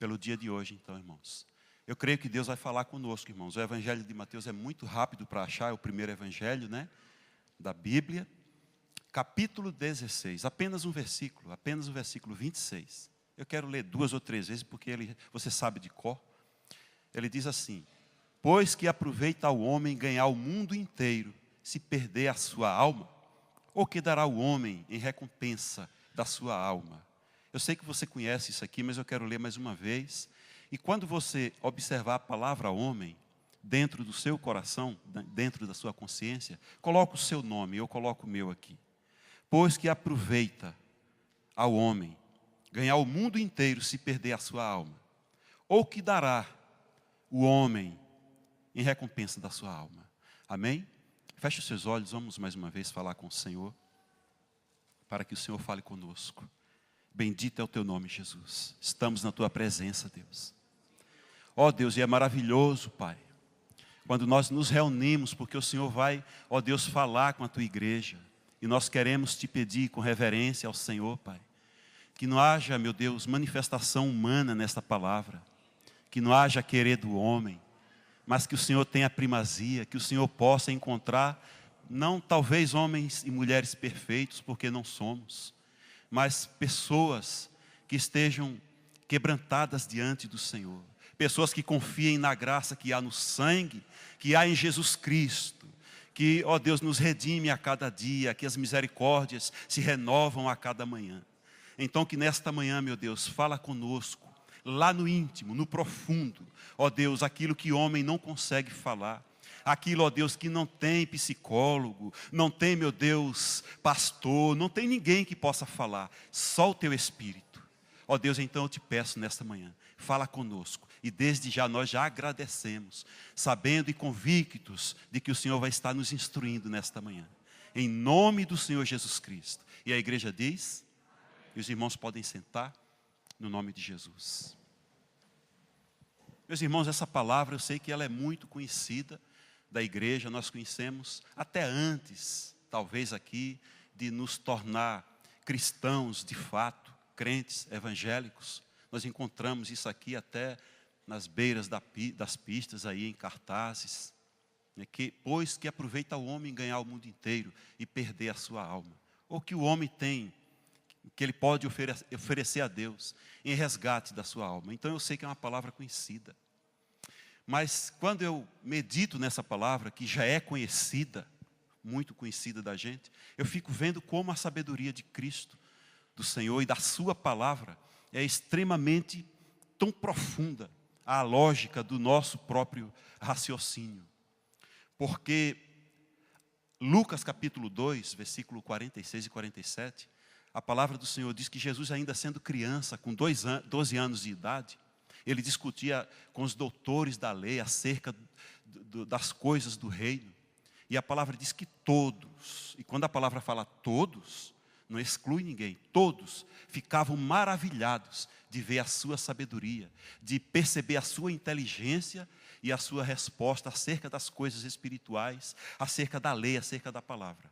pelo dia de hoje, então, irmãos. Eu creio que Deus vai falar conosco, irmãos. O Evangelho de Mateus é muito rápido para achar, é o primeiro Evangelho, né, da Bíblia. Capítulo 16, apenas o versículo 26. Eu quero ler 2 ou 3 vezes, porque você sabe de cor. Ele diz assim: pois que aproveita ao homem ganhar o mundo inteiro, se perder a sua alma, ou que dará o homem em recompensa da sua alma? Eu sei que você conhece isso aqui, mas eu quero ler mais uma vez. E quando você observar a palavra homem, dentro do seu coração, dentro da sua consciência, coloca o seu nome, eu coloco o meu aqui. Pois que aproveita ao homem ganhar o mundo inteiro, se perder a sua alma, ou que dará o homem em recompensa da sua alma. Amém? Feche os seus olhos, vamos mais uma vez falar com o Senhor, para que o Senhor fale conosco. Bendito é o teu nome, Jesus. Estamos na tua presença, Deus. Ó Deus, e é maravilhoso, Pai, quando nós nos reunimos, porque o Senhor vai, ó Deus, falar com a tua igreja. E nós queremos te pedir com reverência ao Senhor, Pai, que não haja, meu Deus, manifestação humana nesta palavra, que não haja querer do homem, mas que o Senhor tenha primazia, que o Senhor possa encontrar, não talvez homens e mulheres perfeitos, porque não somos, mas pessoas que estejam quebrantadas diante do Senhor, pessoas que confiem na graça que há no sangue, que há em Jesus Cristo, que, ó Deus, nos redime a cada dia, que as misericórdias se renovam a cada manhã. Então que nesta manhã, meu Deus, fala conosco, lá no íntimo, no profundo, ó Deus, aquilo que homem não consegue falar, aquilo, ó Deus, que não tem psicólogo, não tem, meu Deus, pastor, não tem ninguém que possa falar, só o teu Espírito. Ó Deus, então eu te peço nesta manhã, fala conosco, e desde já nós já agradecemos, sabendo e convictos de que o Senhor vai estar nos instruindo nesta manhã, em nome do Senhor Jesus Cristo. E a igreja diz, e os irmãos podem sentar, no nome de Jesus. Meus irmãos, essa palavra eu sei que ela é muito conhecida da igreja, nós conhecemos até antes, talvez aqui, de nos tornar cristãos de fato, crentes evangélicos. Nós encontramos isso aqui até nas beiras das pistas aí em cartazes, né, pois que aproveita o homem ganhar o mundo inteiro e perder a sua alma, ou que o homem tem, que ele pode oferecer a Deus em resgate da sua alma. Então eu sei que é uma palavra conhecida, mas quando eu medito nessa palavra, que já é conhecida, muito conhecida da gente, eu fico vendo como a sabedoria de Cristo, do Senhor e da sua palavra é extremamente tão profunda à lógica do nosso próprio raciocínio. Porque Lucas capítulo 2, versículo 46 e 47, a palavra do Senhor diz que Jesus, ainda sendo criança, com 12 anos de idade, ele discutia com os doutores da lei acerca das coisas do reino. E a palavra diz que todos, e quando a palavra fala todos, não exclui ninguém, todos ficavam maravilhados de ver a sua sabedoria, de perceber a sua inteligência e a sua resposta acerca das coisas espirituais, acerca da lei, acerca da palavra.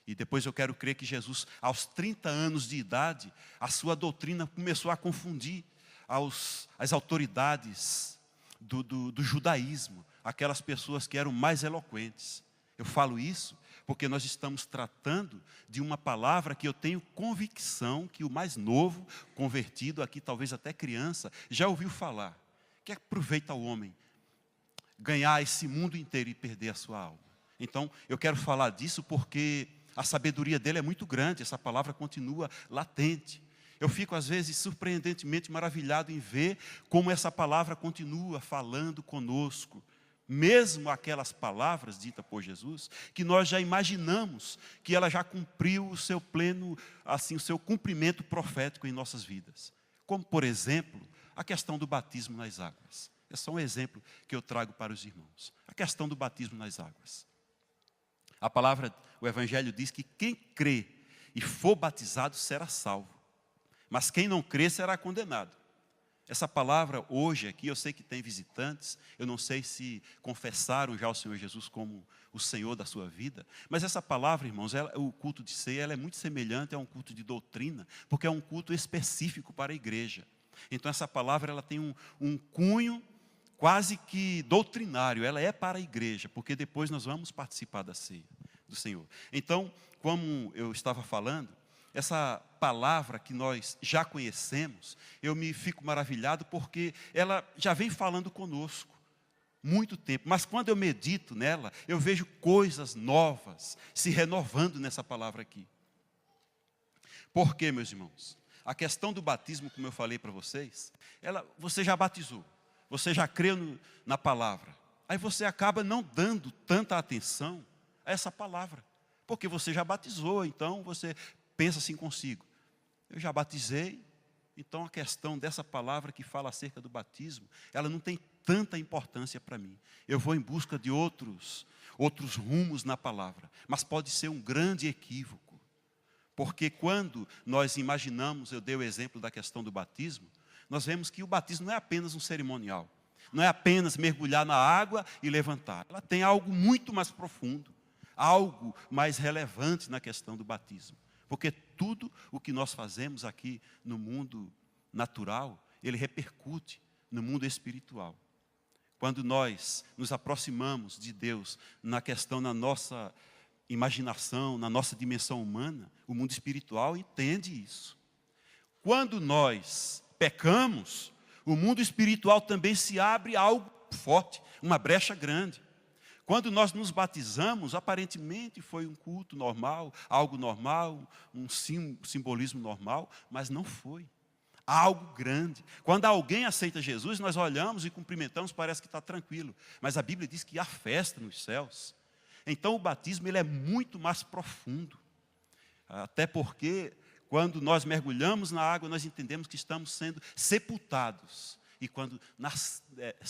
E depois eu quero crer que Jesus, aos 30 anos de idade, a sua doutrina começou a confundir as autoridades do judaísmo, aquelas pessoas que eram mais eloquentes. Eu falo isso porque nós estamos tratando de uma palavra que eu tenho convicção que o mais novo, convertido aqui, talvez até criança, já ouviu falar. Que aproveita o homem ganhar esse mundo inteiro e perder a sua alma. Então, eu quero falar disso porque a sabedoria dele é muito grande, essa palavra continua latente. Eu fico às vezes surpreendentemente maravilhado em ver como essa palavra continua falando conosco. Mesmo aquelas palavras ditas por Jesus, que nós já imaginamos que ela já cumpriu o seu pleno, assim, o seu cumprimento profético em nossas vidas. Como, por exemplo, a questão do batismo nas águas. É só um exemplo que eu trago para os irmãos. A questão do batismo nas águas. A palavra, o Evangelho diz que quem crê e for batizado será salvo. Mas quem não crê será condenado. Essa palavra hoje aqui, eu sei que tem visitantes, eu não sei se confessaram já o Senhor Jesus como o Senhor da sua vida, mas essa palavra, irmãos, o culto de ceia, ela é muito semelhante a um culto de doutrina, porque é um culto específico para a igreja. Então essa palavra ela tem um cunho quase que doutrinário, ela é para a igreja, porque depois nós vamos participar da ceia do Senhor. Então, como eu estava falando, essa palavra que nós já conhecemos, eu me fico maravilhado porque ela já vem falando conosco muito tempo, mas quando eu medito nela, eu vejo coisas novas se renovando nessa palavra aqui. Por quê, meus irmãos? A questão do batismo, como eu falei para vocês, você já batizou, você já creu na palavra, aí você acaba não dando tanta atenção a essa palavra, porque você já batizou, então você pensa assim consigo, eu já batizei, então a questão dessa palavra que fala acerca do batismo, ela não tem tanta importância para mim. Eu vou em busca de outros rumos na palavra, mas pode ser um grande equívoco, porque quando nós imaginamos, eu dei o exemplo da questão do batismo, nós vemos que o batismo não é apenas um cerimonial, não é apenas mergulhar na água e levantar, ela tem algo muito mais profundo, algo mais relevante na questão do batismo. Porque tudo o que nós fazemos aqui no mundo natural, ele repercute no mundo espiritual. Quando nós nos aproximamos de Deus na questão, na nossa imaginação, na nossa dimensão humana, o mundo espiritual entende isso. Quando nós pecamos, o mundo espiritual também se abre a algo forte, uma brecha grande. Quando nós nos batizamos, aparentemente foi um culto normal, algo normal, um simbolismo normal, mas não foi. Algo grande. Quando alguém aceita Jesus, nós olhamos e cumprimentamos, parece que está tranquilo. Mas a Bíblia diz que há festa nos céus. Então o batismo ele é muito mais profundo. Até porque, quando nós mergulhamos na água, nós entendemos que estamos sendo sepultados. E quando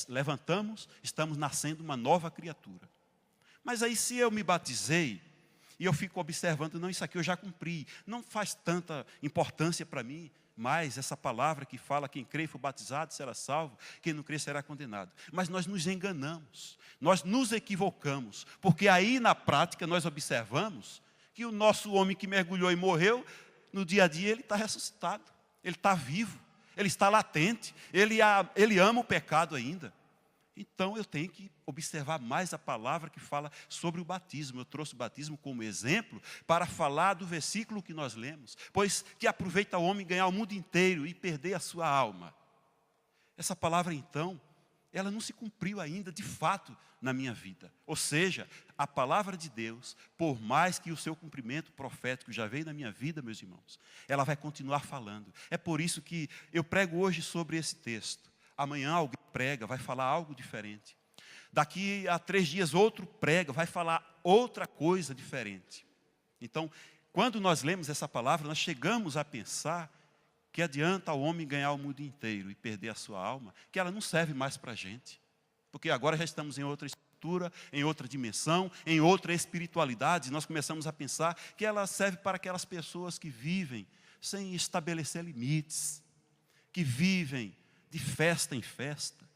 levantamos, estamos nascendo uma nova criatura. Mas aí se eu me batizei, e eu fico observando, não, isso aqui eu já cumpri, não faz tanta importância para mim, mas essa palavra que fala, quem crê e for batizado será salvo, quem não crê será condenado. Mas nós nos enganamos, nós nos equivocamos, porque aí na prática nós observamos que o nosso homem que mergulhou e morreu, no dia a dia ele está ressuscitado, ele está vivo. Ele está latente, ele ama o pecado ainda. Então eu tenho que observar mais a palavra que fala sobre o batismo. Eu trouxe o batismo como exemplo para falar do versículo que nós lemos. Pois que aproveita o homem ganhar o mundo inteiro e perder a sua alma. Essa palavra então, ela não se cumpriu ainda de fato na minha vida. Ou seja, a palavra de Deus, por mais que o seu cumprimento profético já veio na minha vida, meus irmãos, ela vai continuar falando. É por isso que eu prego hoje sobre esse texto. Amanhã alguém prega, vai falar algo diferente. Daqui a 3 dias outro prega, vai falar outra coisa diferente. Então, quando nós lemos essa palavra, nós chegamos a pensar que adianta o homem ganhar o mundo inteiro e perder a sua alma, que ela não serve mais para a gente. Porque agora já estamos em outra estrutura, em outra dimensão, em outra espiritualidade. Nós começamos a pensar que ela serve para aquelas pessoas que vivem sem estabelecer limites, que vivem de festa em festa,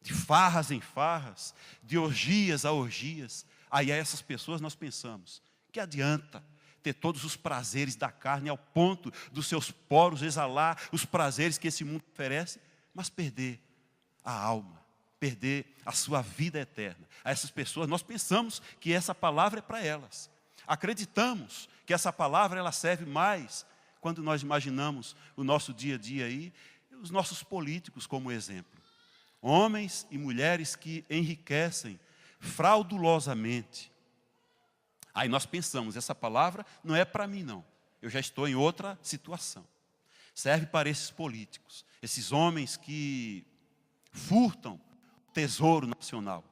de farras em farras, de orgias a orgias. Aí a essas pessoas nós pensamos, que adianta ter todos os prazeres da carne ao ponto dos seus poros exalar os prazeres que esse mundo oferece, mas perder a alma, perder a sua vida eterna. A essas pessoas nós pensamos que essa palavra é para elas. Acreditamos que essa palavra ela serve mais quando nós imaginamos o nosso dia a dia aí, os nossos políticos como exemplo. Homens e mulheres que enriquecem fraudulosamente. Aí nós pensamos, essa palavra não é para mim não, eu já estou em outra situação. Serve para esses políticos, esses homens que furtam o tesouro nacional,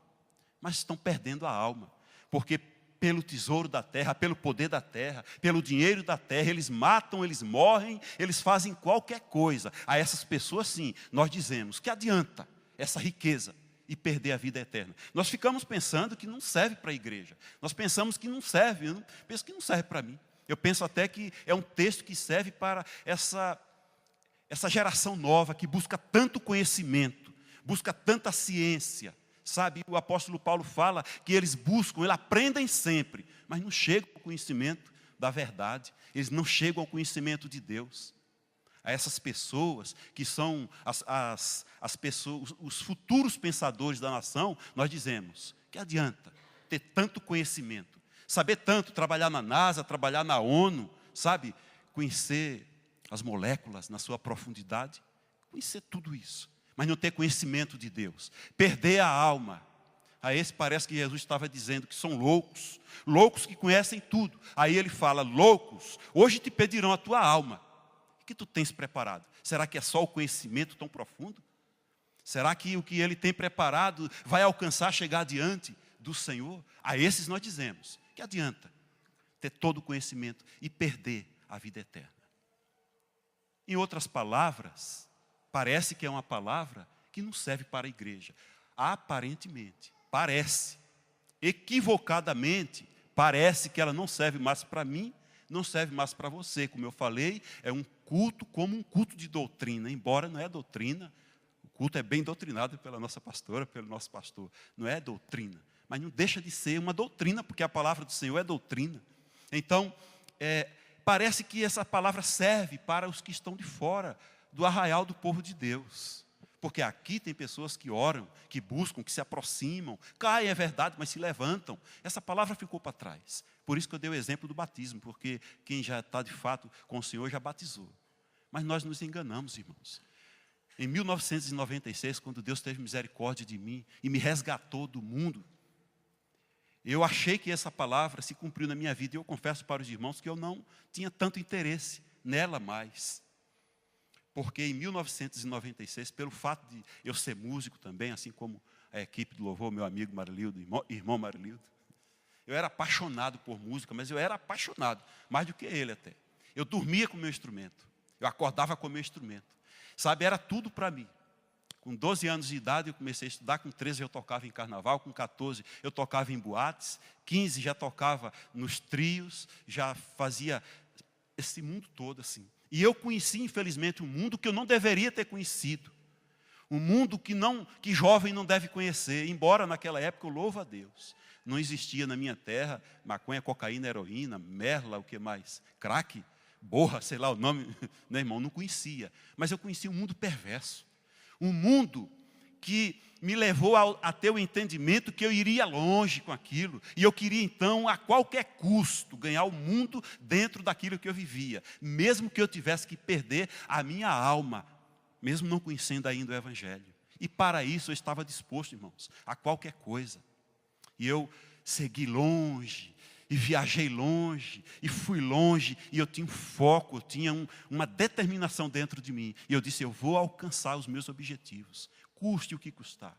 mas estão perdendo a alma, porque pelo tesouro da terra, pelo poder da terra, pelo dinheiro da terra, eles matam, eles morrem, eles fazem qualquer coisa. A essas pessoas sim, nós dizemos, que adianta essa riqueza e perder a vida eterna? Nós ficamos pensando que não serve para a igreja. Nós pensamos que não serve, eu penso que não serve para mim. Eu penso até que é um texto que serve para essa geração nova que busca tanto conhecimento, busca tanta ciência. Sabe, o apóstolo Paulo fala que eles buscam, eles aprendem sempre, mas não chegam ao conhecimento da verdade, eles não chegam ao conhecimento de Deus. a essas pessoas que são as pessoas, os futuros pensadores da nação, nós dizemos: que adianta ter tanto conhecimento, saber tanto, trabalhar na NASA, trabalhar na ONU, sabe, conhecer as moléculas na sua profundidade, conhecer tudo isso, mas não ter conhecimento de Deus, perder a alma. A esse parece que Jesus estava dizendo que são loucos, loucos que conhecem tudo. Aí ele fala: loucos, hoje te pedirão a tua alma. O que tu tens preparado? Será que é só o conhecimento tão profundo? Será que o que ele tem preparado vai alcançar, chegar diante do Senhor? A esses nós dizemos: que adianta ter todo o conhecimento e perder a vida eterna? Em outras palavras, parece que é uma palavra que não serve para a igreja. Aparentemente, parece, equivocadamente, parece que ela não serve mais para mim, não serve mais para você. Como eu falei, é um culto como um culto de doutrina, embora não é doutrina. O culto é bem doutrinado pela nossa pastora, pelo nosso pastor. Não é doutrina, mas não deixa de ser uma doutrina, porque a palavra do Senhor é doutrina. Então, parece que essa palavra serve para os que estão de fora do arraial do povo de Deus. Porque aqui tem pessoas que oram, que buscam, que se aproximam, caem, é verdade, mas se levantam. Essa palavra ficou para trás. Por isso que eu dei o exemplo do batismo, porque quem já está de fato com o Senhor já batizou. Mas nós nos enganamos, irmãos. Em 1996, quando Deus teve misericórdia de mim e me resgatou do mundo, eu achei que essa palavra se cumpriu na minha vida. E eu confesso para os irmãos que eu não tinha tanto interesse nela mais. Porque em 1996, pelo fato de eu ser músico também, assim como a equipe do louvor, meu amigo Marilildo, irmão Marilildo, eu era apaixonado por música, mas eu era apaixonado, mais do que ele até. Eu dormia com o meu instrumento, eu acordava com o meu instrumento. Sabe, era tudo para mim. Com 12 anos de idade eu comecei a estudar, com 13 eu tocava em carnaval, com 14 eu tocava em boates, 15 já tocava nos trios, já fazia esse mundo todo assim. E eu conheci, infelizmente, um mundo que eu não deveria ter conhecido. Um mundo que jovem não deve conhecer. Embora naquela época, eu louvo a Deus, não existia na minha terra maconha, cocaína, heroína, merla, o que mais? Crack, borra, sei lá o nome, né, irmão? Não conhecia. Mas eu conhecia um mundo perverso. Um mundo que me levou a ter o entendimento que eu iria longe com aquilo. E eu queria, então, a qualquer custo, ganhar o mundo dentro daquilo que eu vivia. Mesmo que eu tivesse que perder a minha alma, mesmo não conhecendo ainda o Evangelho. E para isso eu estava disposto, irmãos, a qualquer coisa. E eu segui longe, e viajei longe, e fui longe, e eu tinha um foco, eu tinha uma determinação dentro de mim. E eu disse: eu vou alcançar os meus objetivos, custe o que custar.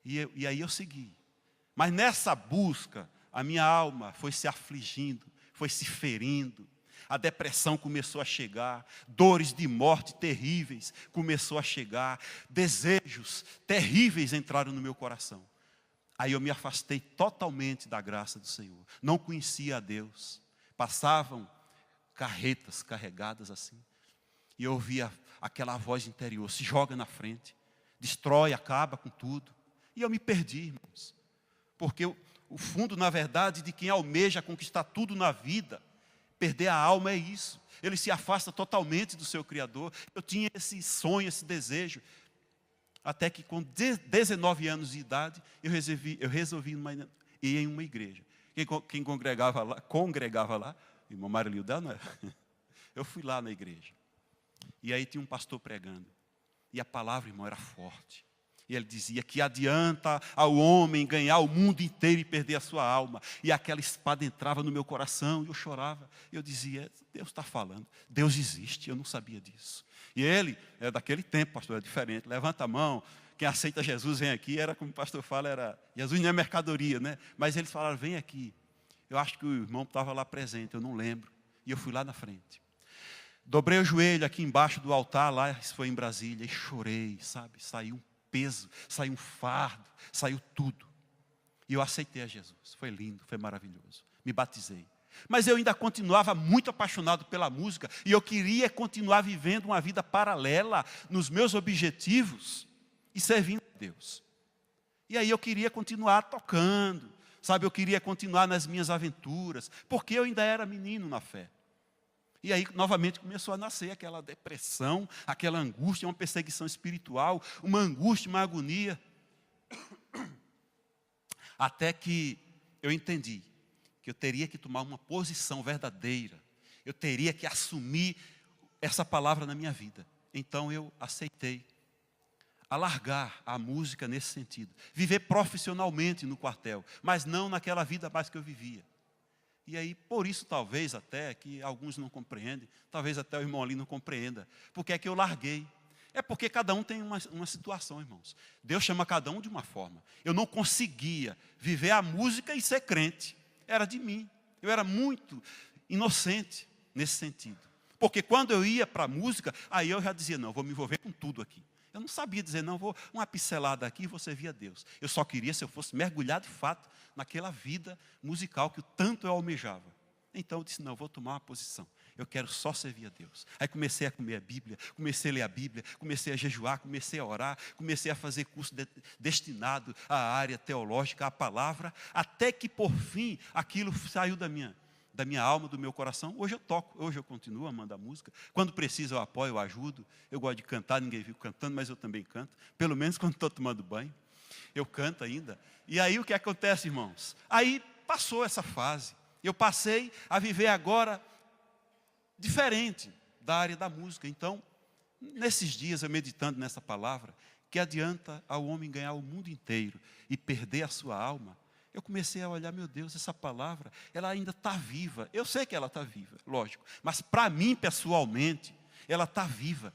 E aí eu segui. Mas nessa busca, a minha alma foi se afligindo, foi se ferindo. A depressão começou a chegar, dores de morte terríveis começou a chegar, desejos terríveis entraram no meu coração. Aí eu me afastei totalmente da graça do Senhor. Não conhecia a Deus. Passavam carretas carregadas assim. E eu ouvia aquela voz interior: se joga na frente, destrói, acaba com tudo. E eu me perdi, irmãos. Porque o fundo, na verdade, de quem almeja conquistar tudo na vida, perder a alma, é isso. Ele se afasta totalmente do seu Criador. Eu tinha esse sonho, esse desejo. Até que com 19 anos de idade, eu resolvi ir em uma igreja. Quem congregava lá, o irmão Marilildo, não é? Eu fui lá na igreja. E aí tinha um pastor pregando. E a palavra, irmão, era forte. E ele dizia que adianta ao homem ganhar o mundo inteiro e perder a sua alma. E aquela espada entrava no meu coração e eu chorava. E eu dizia: Deus está falando, Deus existe, eu não sabia disso. E ele, daquele tempo, pastor, é diferente. Levanta a mão, quem aceita Jesus vem aqui. Era como o pastor fala, Jesus não é mercadoria, né? Mas eles falaram: vem aqui. Eu acho que o irmão estava lá presente, eu não lembro. E eu fui lá na frente. Dobrei o joelho aqui embaixo do altar, lá, isso foi em Brasília, e chorei, sabe? Saiu um peso, saiu um fardo, saiu tudo. E eu aceitei a Jesus. Foi lindo, foi maravilhoso. Me batizei. Mas eu ainda continuava muito apaixonado pela música, e eu queria continuar vivendo uma vida paralela nos meus objetivos e servindo a Deus. E aí eu queria continuar tocando, sabe? Eu queria continuar nas minhas aventuras, porque eu ainda era menino na fé. E aí, novamente, começou a nascer aquela depressão, aquela angústia, uma perseguição espiritual, uma angústia, uma agonia. Até que eu entendi que eu teria que tomar uma posição verdadeira. Eu teria que assumir essa palavra na minha vida. Então eu aceitei alargar a música nesse sentido. Viver profissionalmente no quartel, mas não naquela vida mais que eu vivia. E aí, por isso, talvez até, que alguns não compreendem, talvez até o irmão ali não compreenda, porque é que eu larguei. É porque cada um tem uma situação, irmãos. Deus chama cada um de uma forma. Eu não conseguia viver a música e ser crente. Era de mim. Eu era muito inocente nesse sentido. Porque quando eu ia para a música, aí eu já dizia, não, vou me envolver com tudo aqui. Eu não sabia dizer, não, vou uma pincelada aqui e você via Deus. Eu só queria, se eu fosse mergulhar de fato naquela vida musical que tanto eu almejava. Então eu disse, não, vou tomar uma posição. Eu quero só servir a Deus. Aí comecei a comer a Bíblia, comecei a ler a Bíblia, comecei a jejuar, comecei a orar, comecei a fazer curso destinado à área teológica, à palavra, até que por fim aquilo saiu da minha alma, do meu coração. Hoje eu toco, hoje eu continuo amando a música. Quando precisa eu apoio, eu ajudo. Eu gosto de cantar, ninguém viu cantando, mas eu também canto. Pelo menos quando estou tomando banho, eu canto ainda. E aí o que acontece, irmãos? Aí passou essa fase. Eu passei a viver agora diferente da área da música. Então, nesses dias eu meditando nessa palavra, que adianta ao homem ganhar o mundo inteiro e perder a sua alma, eu comecei a olhar, meu Deus, essa palavra, ela ainda está viva. Eu sei que ela está viva, lógico. Mas para mim, pessoalmente, ela está viva.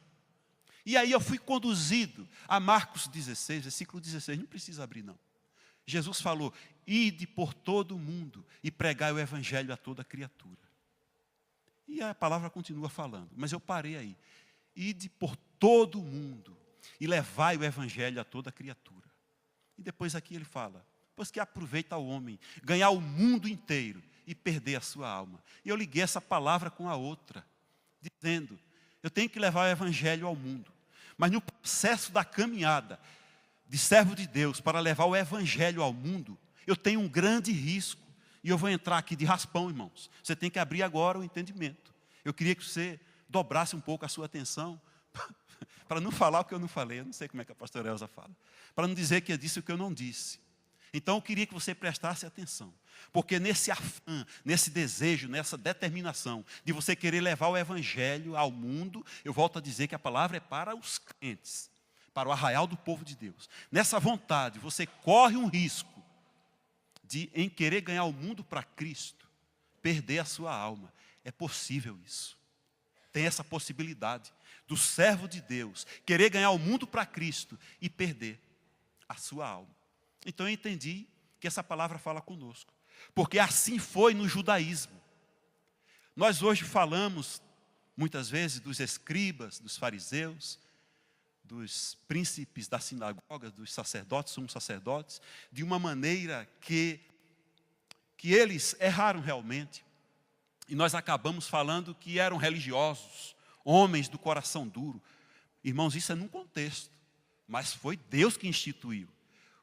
E aí eu fui conduzido a Marcos 16, versículo 16. Não precisa abrir, não. Jesus falou, ide por todo o mundo e pregai o evangelho a toda criatura. E a palavra continua falando, mas eu parei aí. Ide por todo o mundo e levai o evangelho a toda criatura. E depois aqui ele fala, pois que aproveita o homem ganhar o mundo inteiro e perder a sua alma. E eu liguei essa palavra com a outra, dizendo, eu tenho que levar o evangelho ao mundo. Mas no processo da caminhada de servo de Deus para levar o evangelho ao mundo, eu tenho um grande risco. E eu vou entrar aqui de raspão, irmãos. Você tem que abrir agora o entendimento. Eu queria que você dobrasse um pouco a sua atenção, para não falar o que eu não falei. Eu não sei como é que a pastora Elza fala. Para não dizer que eu disse o que eu não disse. Então eu queria que você prestasse atenção. Porque nesse afã, nesse desejo, nessa determinação de você querer levar o evangelho ao mundo, eu volto a dizer que a palavra é para os crentes, para o arraial do povo de Deus. Nessa vontade, você corre um risco de, em querer ganhar o mundo para Cristo, perder a sua alma. É possível isso. Tem essa possibilidade do servo de Deus querer ganhar o mundo para Cristo e perder a sua alma. Então eu entendi que essa palavra fala conosco. Porque assim foi no judaísmo. Nós hoje falamos, muitas vezes, dos escribas, dos fariseus, dos príncipes da sinagoga, dos sacerdotes, sumos sacerdotes, de uma maneira que eles erraram realmente. E nós acabamos falando que eram religiosos, homens do coração duro. Irmãos, isso é num contexto, mas foi Deus que instituiu.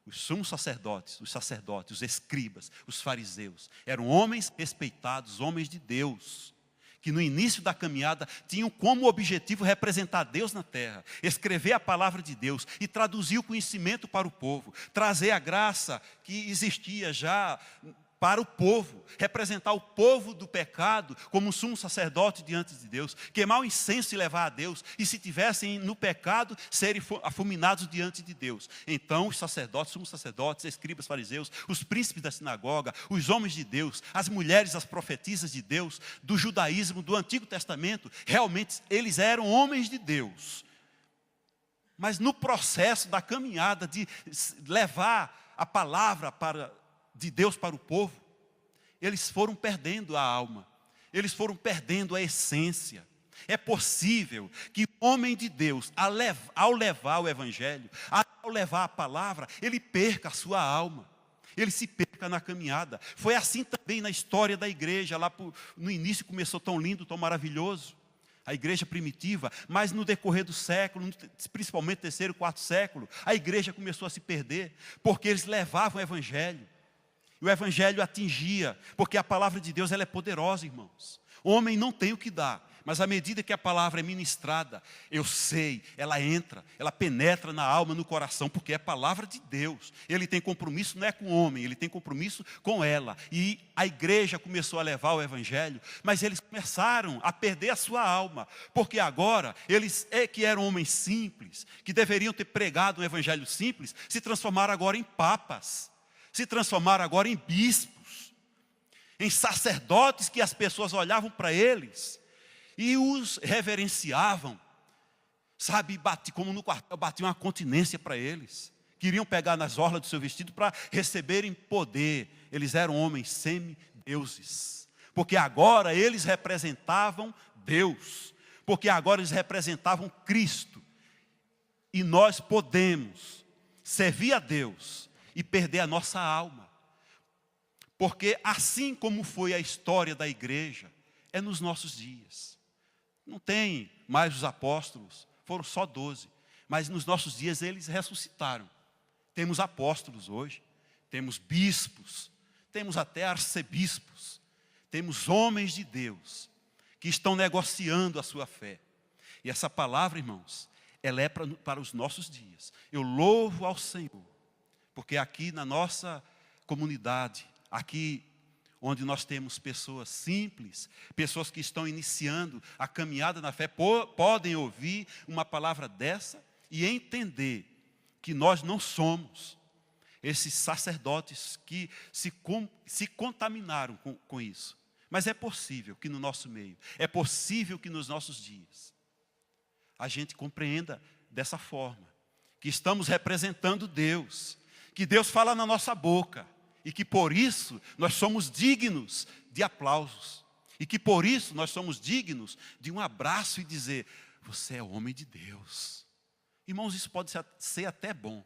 Os sumos sacerdotes, os escribas, os fariseus, eram homens respeitados, homens de Deus, que no início da caminhada tinham como objetivo representar Deus na terra, escrever a palavra de Deus e traduzir o conhecimento para o povo, trazer a graça que existia já para o povo, representar o povo do pecado como um sumo sacerdote diante de Deus, queimar o incenso e levar a Deus, e se tivessem no pecado, serem afuminados diante de Deus. Então os sacerdotes, sumos sacerdotes, escribas, fariseus, os príncipes da sinagoga, os homens de Deus, as mulheres, as profetisas de Deus, do judaísmo, do Antigo Testamento, realmente eles eram homens de Deus. Mas no processo da caminhada de levar a palavra de Deus para o povo, eles foram perdendo a alma, eles foram perdendo a essência. É possível que o homem de Deus, ao levar o evangelho, ao levar a palavra, ele perca a sua alma, ele se perca na caminhada. Foi assim também na história da igreja, lá no início começou tão lindo, tão maravilhoso, a igreja primitiva, mas no decorrer do século, principalmente terceiro, quarto século, a igreja começou a se perder, porque eles levavam o evangelho. E o evangelho atingia, porque a palavra de Deus ela é poderosa, irmãos. O homem não tem o que dar, Mas à medida que a palavra é ministrada, eu sei, ela entra, ela penetra na alma, no coração, porque é palavra de Deus. Ele tem compromisso não é com o homem, ele tem compromisso com ela. E a igreja começou a levar o evangelho, mas eles começaram a perder a sua alma, porque agora eles que eram homens simples, que deveriam ter pregado um evangelho simples, se transformaram agora em papas, se transformaram agora em bispos, em sacerdotes que as pessoas olhavam para eles e os reverenciavam, sabe, como no quartel, batiam uma continência para eles. Queriam pegar nas orlas do seu vestido para receberem poder. Eles eram homens semideuses, porque agora eles representavam Deus, porque agora eles representavam Cristo. E nós podemos servir a Deus e perder a nossa alma, porque assim como foi a história da igreja, é nos nossos dias. Não tem mais os apóstolos, foram só 12. Mas nos nossos dias eles ressuscitaram. Temos apóstolos hoje, temos bispos, temos até arcebispos. Temos homens de Deus que estão negociando a sua fé. E essa palavra, irmãos, ela é para os nossos dias. Eu louvo ao Senhor, porque aqui na nossa comunidade, aqui onde nós temos pessoas simples, pessoas que estão iniciando a caminhada na fé, podem ouvir uma palavra dessa e entender que nós não somos esses sacerdotes que se contaminaram com isso. Mas é possível que no nosso meio, é possível que nos nossos dias, a gente compreenda dessa forma, que estamos representando Deus, que Deus fala na nossa boca, e que por isso nós somos dignos de aplausos. E que por isso nós somos dignos de um abraço e dizer, você é homem de Deus. Irmãos, isso pode ser até bom.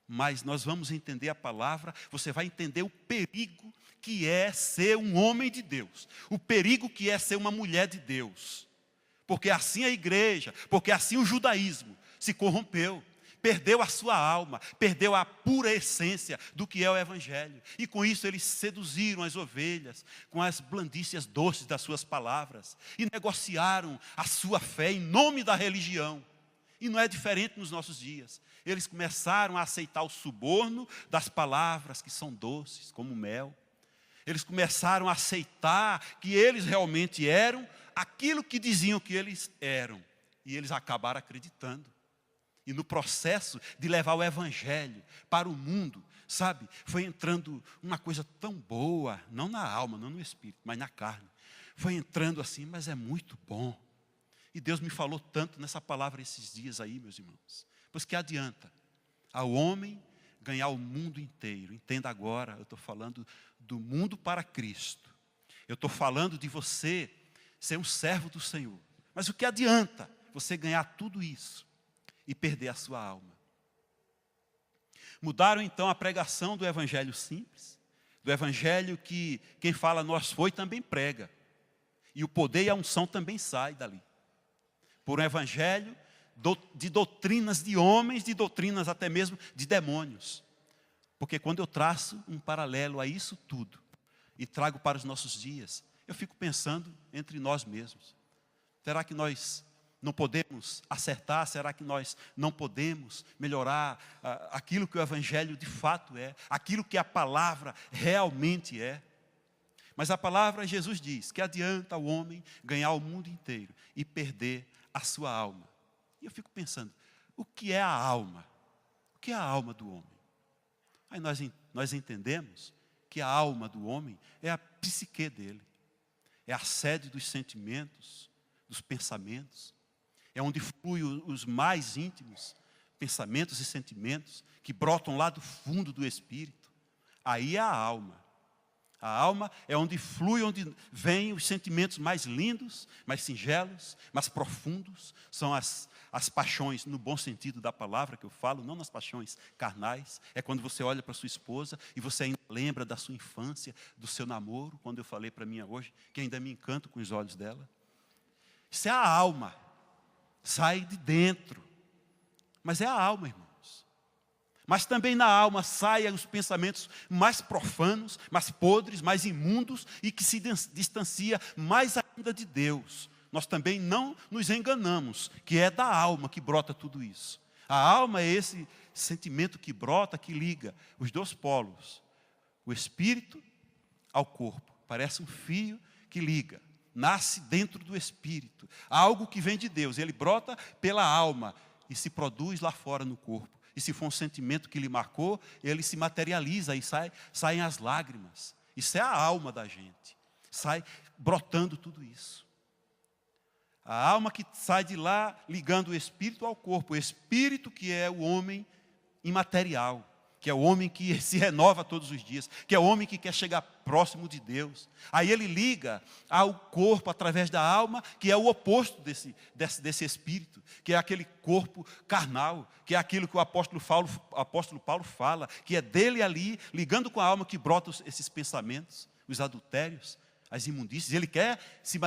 Mas nós vamos entender a palavra, você vai entender o perigo que é ser um homem de Deus. O perigo que é ser uma mulher de Deus. Porque assim a igreja, porque assim o judaísmo se corrompeu. Perdeu a sua alma, perdeu a pura essência do que é o evangelho. E com isso eles seduziram as ovelhas, com as blandícias doces das suas palavras. E negociaram a sua fé em nome da religião. E não é diferente nos nossos dias. Eles começaram a aceitar o suborno das palavras que são doces, como mel. Eles começaram a aceitar que eles realmente eram aquilo que diziam que eles eram. E eles acabaram acreditando. E no processo de levar o evangelho para o mundo, sabe, foi entrando uma coisa tão boa, não na alma, não no espírito, mas na carne. Foi entrando assim, mas é muito bom. E Deus me falou tanto nessa palavra esses dias aí, meus irmãos. Pois que adianta ao homem ganhar o mundo inteiro. Entenda agora, eu estou falando do mundo para Cristo. Eu estou falando de você ser um servo do Senhor. Mas o que adianta você ganhar tudo isso e perder a sua alma? Mudaram então a pregação do evangelho simples, do evangelho que quem fala nós foi também prega. E o poder e a unção também sai dali. Por um evangelho de doutrinas de homens, de doutrinas até mesmo de demônios. Porque quando eu traço um paralelo a isso tudo e trago para os nossos dias, eu fico pensando entre nós mesmos. Será que nós não podemos acertar? Será que nós não podemos melhorar aquilo que o evangelho de fato é? Aquilo que a palavra realmente é? Mas a palavra, Jesus diz, que adianta o homem ganhar o mundo inteiro e perder a sua alma. E eu fico pensando, o que é a alma? O que é a alma do homem? Aí nós entendemos que a alma do homem é a psique dele. É a sede dos sentimentos, dos pensamentos. É onde fluem os mais íntimos pensamentos e sentimentos que brotam lá do fundo do espírito. Aí é a alma. A alma é onde flui, onde vêm os sentimentos mais lindos, mais singelos, mais profundos. São as paixões, no bom sentido da palavra que eu falo, não nas paixões carnais. É quando você olha para sua esposa e você ainda lembra da sua infância, do seu namoro, quando eu falei para mim hoje, que ainda me encanto com os olhos dela. Isso é a alma. Sai de dentro. Mas é a alma, irmãos. Mas também na alma saem os pensamentos mais profanos, mais podres, mais imundos e que se distancia mais ainda de Deus. nós também não nos enganamos, que é da alma que brota tudo isso. A alma é esse sentimento que brota, que liga os dois polos, o espírito ao corpo. Parece um fio que liga, nasce dentro do espírito, algo que vem de Deus, ele brota pela alma e se produz lá fora no corpo. E se for um sentimento que lhe marcou, ele se materializa e saem as lágrimas. Isso é a alma da gente. Sai brotando tudo isso. A alma que sai de lá ligando o espírito ao corpo. O espírito que é o homem imaterial. Que é o homem que se renova todos os dias. Que é o homem que quer chegar próximo de Deus. Aí ele liga ao corpo através da alma, que é o oposto desse espírito. Que é aquele corpo carnal. Que é aquilo que o apóstolo Paulo fala. Que é dele ali, ligando com a alma, que brotam esses pensamentos. Os adultérios, as imundícias. Ele quer se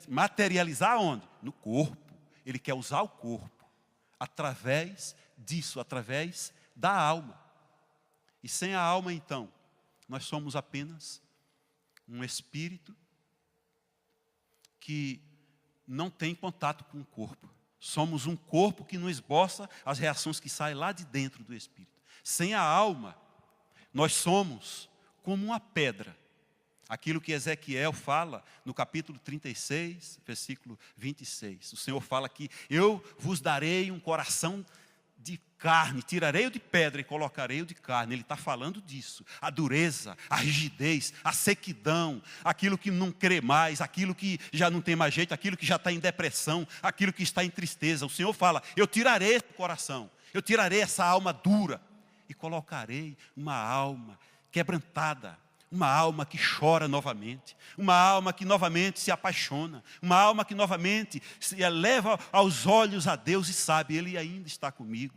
materializar onde? No corpo. Ele quer usar o corpo. Através disso, através da alma. E sem a alma, então, nós somos apenas um espírito que não tem contato com o corpo. Somos um corpo que não esboça as reações que saem lá de dentro do espírito. Sem a alma, nós somos como uma pedra. Aquilo que Ezequiel fala no capítulo 36, versículo 26. O Senhor fala que eu vos darei um coração de carne, tirarei o de pedra e colocarei o de carne. Ele está falando disso. A dureza, a rigidez, a sequidão, aquilo que não crê mais, aquilo que já não tem mais jeito, aquilo que já está em depressão, aquilo que está em tristeza. O Senhor fala, eu tirarei esse coração, eu tirarei essa alma dura e colocarei uma alma quebrantada, uma alma que chora novamente, uma alma que novamente se apaixona, uma alma que novamente se eleva aos olhos a Deus e sabe, Ele ainda está comigo.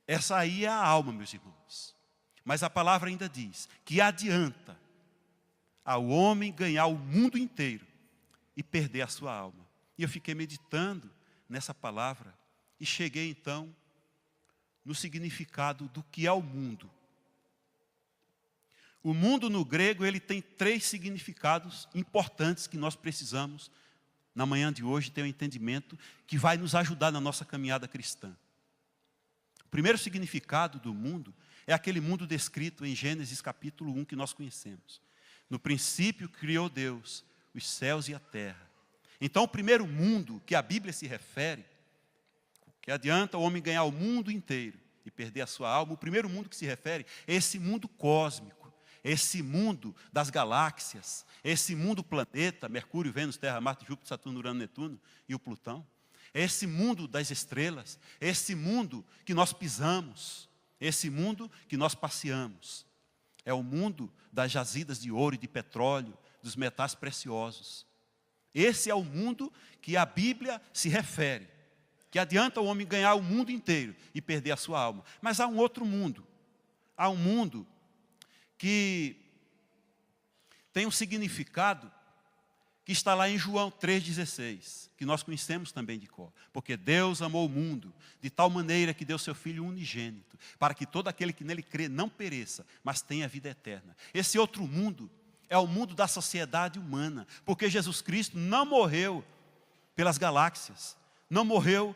Essa aí é a alma, meus irmãos. Mas a palavra ainda diz que adianta ao homem ganhar o mundo inteiro e perder a sua alma. E eu fiquei meditando nessa palavra e cheguei então no significado do que é o mundo. O mundo no grego, ele tem 3 significados importantes que nós precisamos, na manhã de hoje, ter um entendimento que vai nos ajudar na nossa caminhada cristã. O primeiro significado do mundo é aquele mundo descrito em Gênesis capítulo 1 que nós conhecemos. No princípio criou Deus os céus e a terra. Então o primeiro mundo que a Bíblia se refere, que adianta o homem ganhar o mundo inteiro e perder a sua alma, o primeiro mundo que se refere é esse mundo cósmico. Esse mundo das galáxias, esse mundo planeta, Mercúrio, Vênus, Terra, Marte, Júpiter, Saturno, Urano, Netuno e o Plutão. Esse mundo das estrelas, esse mundo que nós pisamos, esse mundo que nós passeamos. É o mundo das jazidas de ouro e de petróleo, dos metais preciosos. Esse é o mundo que a Bíblia se refere. Que adianta o homem ganhar o mundo inteiro e perder a sua alma. Mas há um outro mundo. Há um mundo que tem um significado que está lá em João 3,16, que nós conhecemos também de cor. Porque Deus amou o mundo de tal maneira que deu seu Filho unigênito, para que todo aquele que nele crê não pereça, mas tenha vida eterna. Esse outro mundo é o mundo da sociedade humana, porque Jesus Cristo não morreu pelas galáxias, não morreu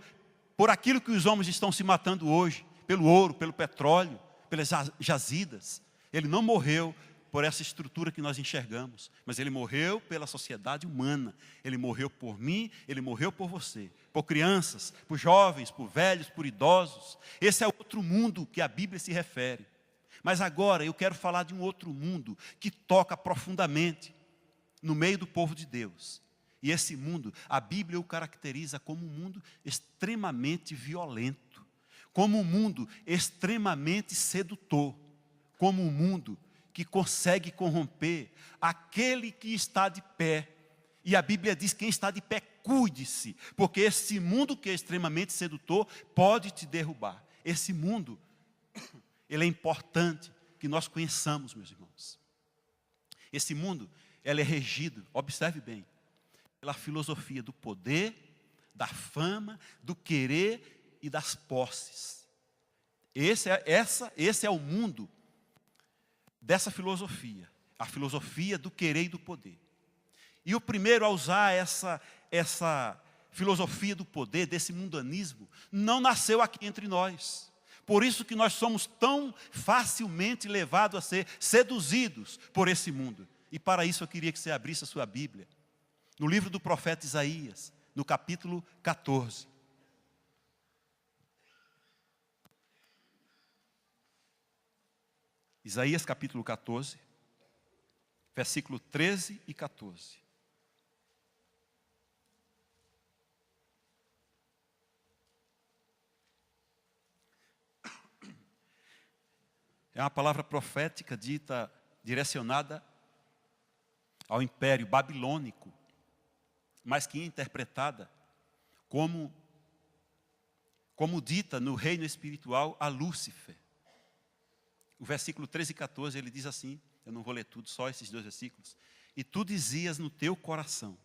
por aquilo que os homens estão se matando hoje, pelo ouro, pelo petróleo, pelas jazidas. Ele não morreu por essa estrutura que nós enxergamos, mas Ele morreu pela sociedade humana. Ele morreu por mim, Ele morreu por você, por crianças, por jovens, por velhos, por idosos. Esse é outro mundo que a Bíblia se refere. Mas agora eu quero falar de um outro mundo que toca profundamente no meio do povo de Deus. E esse mundo, a Bíblia o caracteriza como um mundo extremamente violento, como um mundo extremamente sedutor, como um mundo que consegue corromper aquele que está de pé. E a Bíblia diz, quem está de pé, cuide-se, porque esse mundo que é extremamente sedutor pode te derrubar. Esse mundo, ele é importante que nós conheçamos, meus irmãos. Esse mundo, ele é regido, observe bem, pela filosofia do poder, da fama, do querer e das posses. Esse é o mundo dessa filosofia, a filosofia do querer e do poder. E o primeiro a usar essa filosofia do poder, desse mundanismo, não nasceu aqui entre nós. Por isso que nós somos tão facilmente levados a ser seduzidos por esse mundo. E para isso eu queria que você abrisse a sua Bíblia, no livro do profeta Isaías, no capítulo 14. Isaías capítulo 14, versículo 13 e 14. É uma palavra profética dita, direcionada ao Império Babilônico, mas que é interpretada como dita no reino espiritual a Lúcifer. O versículo 13 e 14, ele diz assim, eu não vou ler tudo, só esses 2 versículos. E tu dizias no teu coração,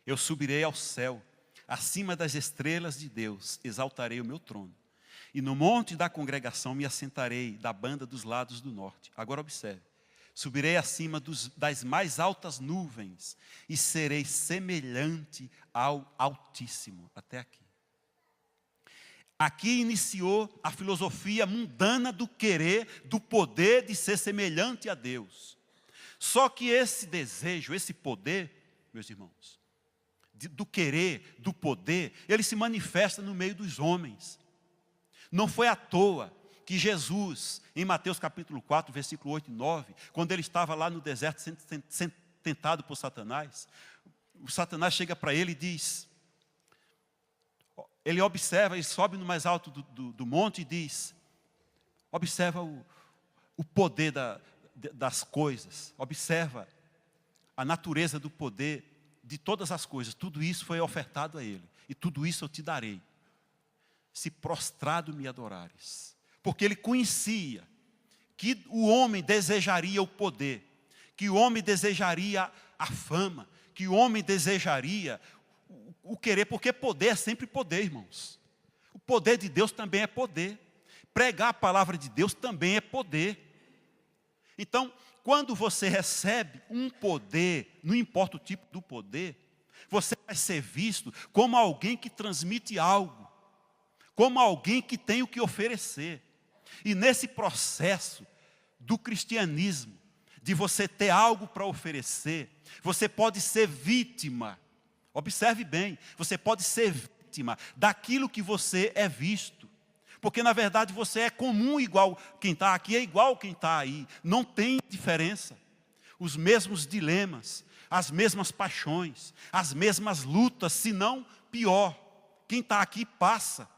eu subirei ao céu, acima das estrelas de Deus, exaltarei o meu trono. E no monte da congregação me assentarei da banda dos lados do norte. Agora observe. Subirei acima das mais altas nuvens e serei semelhante ao Altíssimo. Até aqui. Aqui iniciou a filosofia mundana do querer, do poder de ser semelhante a Deus. Só que esse desejo, esse poder, meus irmãos, do querer, do poder, ele se manifesta no meio dos homens. Não foi à toa que Jesus, em Mateus capítulo 4, versículo 8 e 9, quando ele estava lá no deserto sendo tentado por Satanás, o Satanás chega para ele e diz, ele observa, ele sobe no mais alto do monte e diz, observa o poder das coisas, observa a natureza do poder de todas as coisas, tudo isso foi ofertado a ele, e tudo isso eu te darei, se prostrado me adorares. Porque ele conhecia que o homem desejaria o poder, que o homem desejaria a fama, que o homem desejaria o querer, porque poder é sempre poder, irmãos. O poder de Deus também é poder. Pregar a palavra de Deus também é poder. Então, quando você recebe um poder, não importa o tipo do poder, você vai ser visto como alguém que transmite algo, como alguém que tem o que oferecer. E nesse processo do cristianismo, de você ter algo para oferecer, você pode ser vítima. Observe bem, você pode ser vítima daquilo que você é visto. Porque na verdade você é comum igual quem está aqui, é igual quem está aí. Não tem diferença. Os mesmos dilemas, as mesmas paixões, as mesmas lutas, se não pior. Quem está aqui passa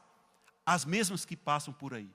as mesmas que passam por aí.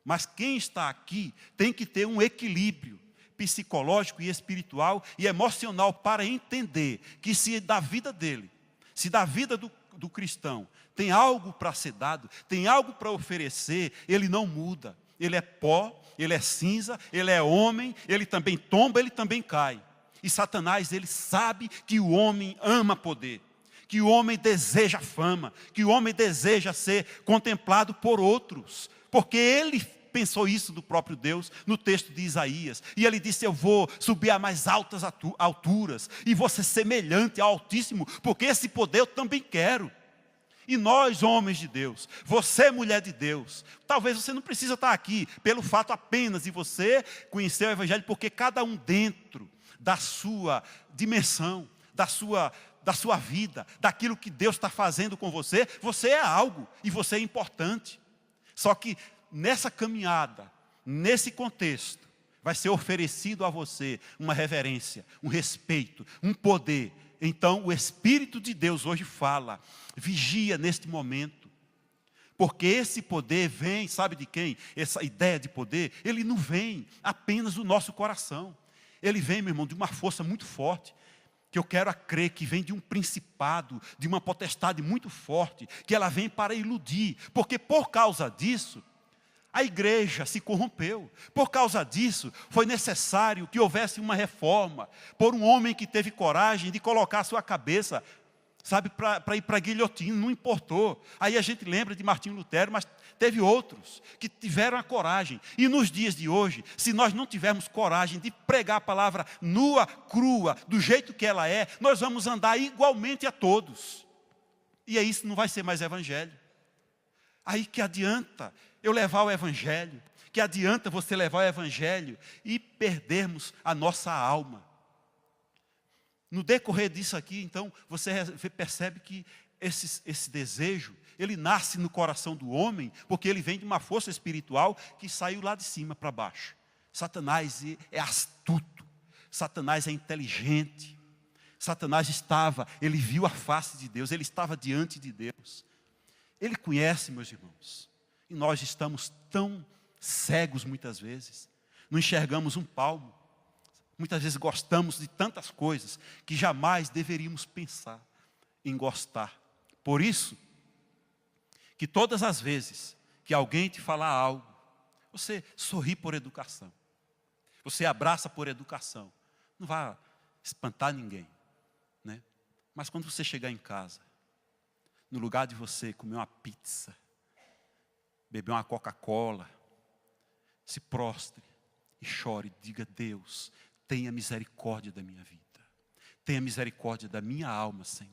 Mas quem está aqui tem que ter um equilíbrio psicológico e espiritual e emocional para entender que se da vida dele, se da vida do cristão tem algo para ser dado, tem algo para oferecer, ele não muda. Ele é pó, ele é cinza, ele é homem, ele também tomba, ele também cai. E Satanás, ele sabe que o homem ama poder, que o homem deseja fama, que o homem deseja ser contemplado por outros, porque ele pensou isso do próprio Deus no texto de Isaías, e ele disse, eu vou subir a mais altas alturas, e vou ser semelhante ao Altíssimo, porque esse poder eu também quero. E nós, homens de Deus, você, mulher de Deus, talvez você não precisa estar aqui, pelo fato apenas de você conhecer o Evangelho, porque cada um dentro da sua dimensão, da sua vida, daquilo que Deus está fazendo com você, você é algo, e você é importante. Só que nessa caminhada, nesse contexto, vai ser oferecido a você uma reverência, um respeito, um poder. Então o Espírito de Deus hoje fala, vigia neste momento. Porque esse poder vem, sabe de quem? Essa ideia de poder, ele não vem apenas do nosso coração. Ele vem, meu irmão, de uma força muito forte, que eu quero crer que vem de um principado, de uma potestade muito forte, que ela vem para iludir. Porque por causa disso, a igreja se corrompeu. Por causa disso, foi necessário que houvesse uma reforma, por um homem que teve coragem de colocar a sua cabeça, sabe, para ir para a guilhotina, não importou. Aí a gente lembra de Martinho Lutero, mas teve outros que tiveram a coragem. E nos dias de hoje, se nós não tivermos coragem de pregar a palavra nua, crua, do jeito que ela é, nós vamos andar igualmente a todos. E aí isso não vai ser mais evangelho. Aí que adianta eu levar o evangelho, que adianta você levar o evangelho e perdermos a nossa alma. No decorrer disso aqui, então, você percebe que esse desejo, ele nasce no coração do homem, porque ele vem de uma força espiritual que saiu lá de cima para baixo. Satanás é astuto, Satanás é inteligente. Satanás ele viu a face de Deus, ele estava diante de Deus. Ele conhece, meus irmãos, e nós estamos tão cegos muitas vezes, não enxergamos um palmo. Muitas vezes gostamos de tantas coisas que jamais deveríamos pensar em gostar. Por isso, que todas as vezes que alguém te falar algo, você sorri por educação. Você abraça por educação. Não vai espantar ninguém, né? Mas quando você chegar em casa, no lugar de você comer uma pizza, beber uma Coca-Cola, se prostre e chore, diga: Deus, tenha misericórdia da minha vida. Tenha misericórdia da minha alma, Senhor.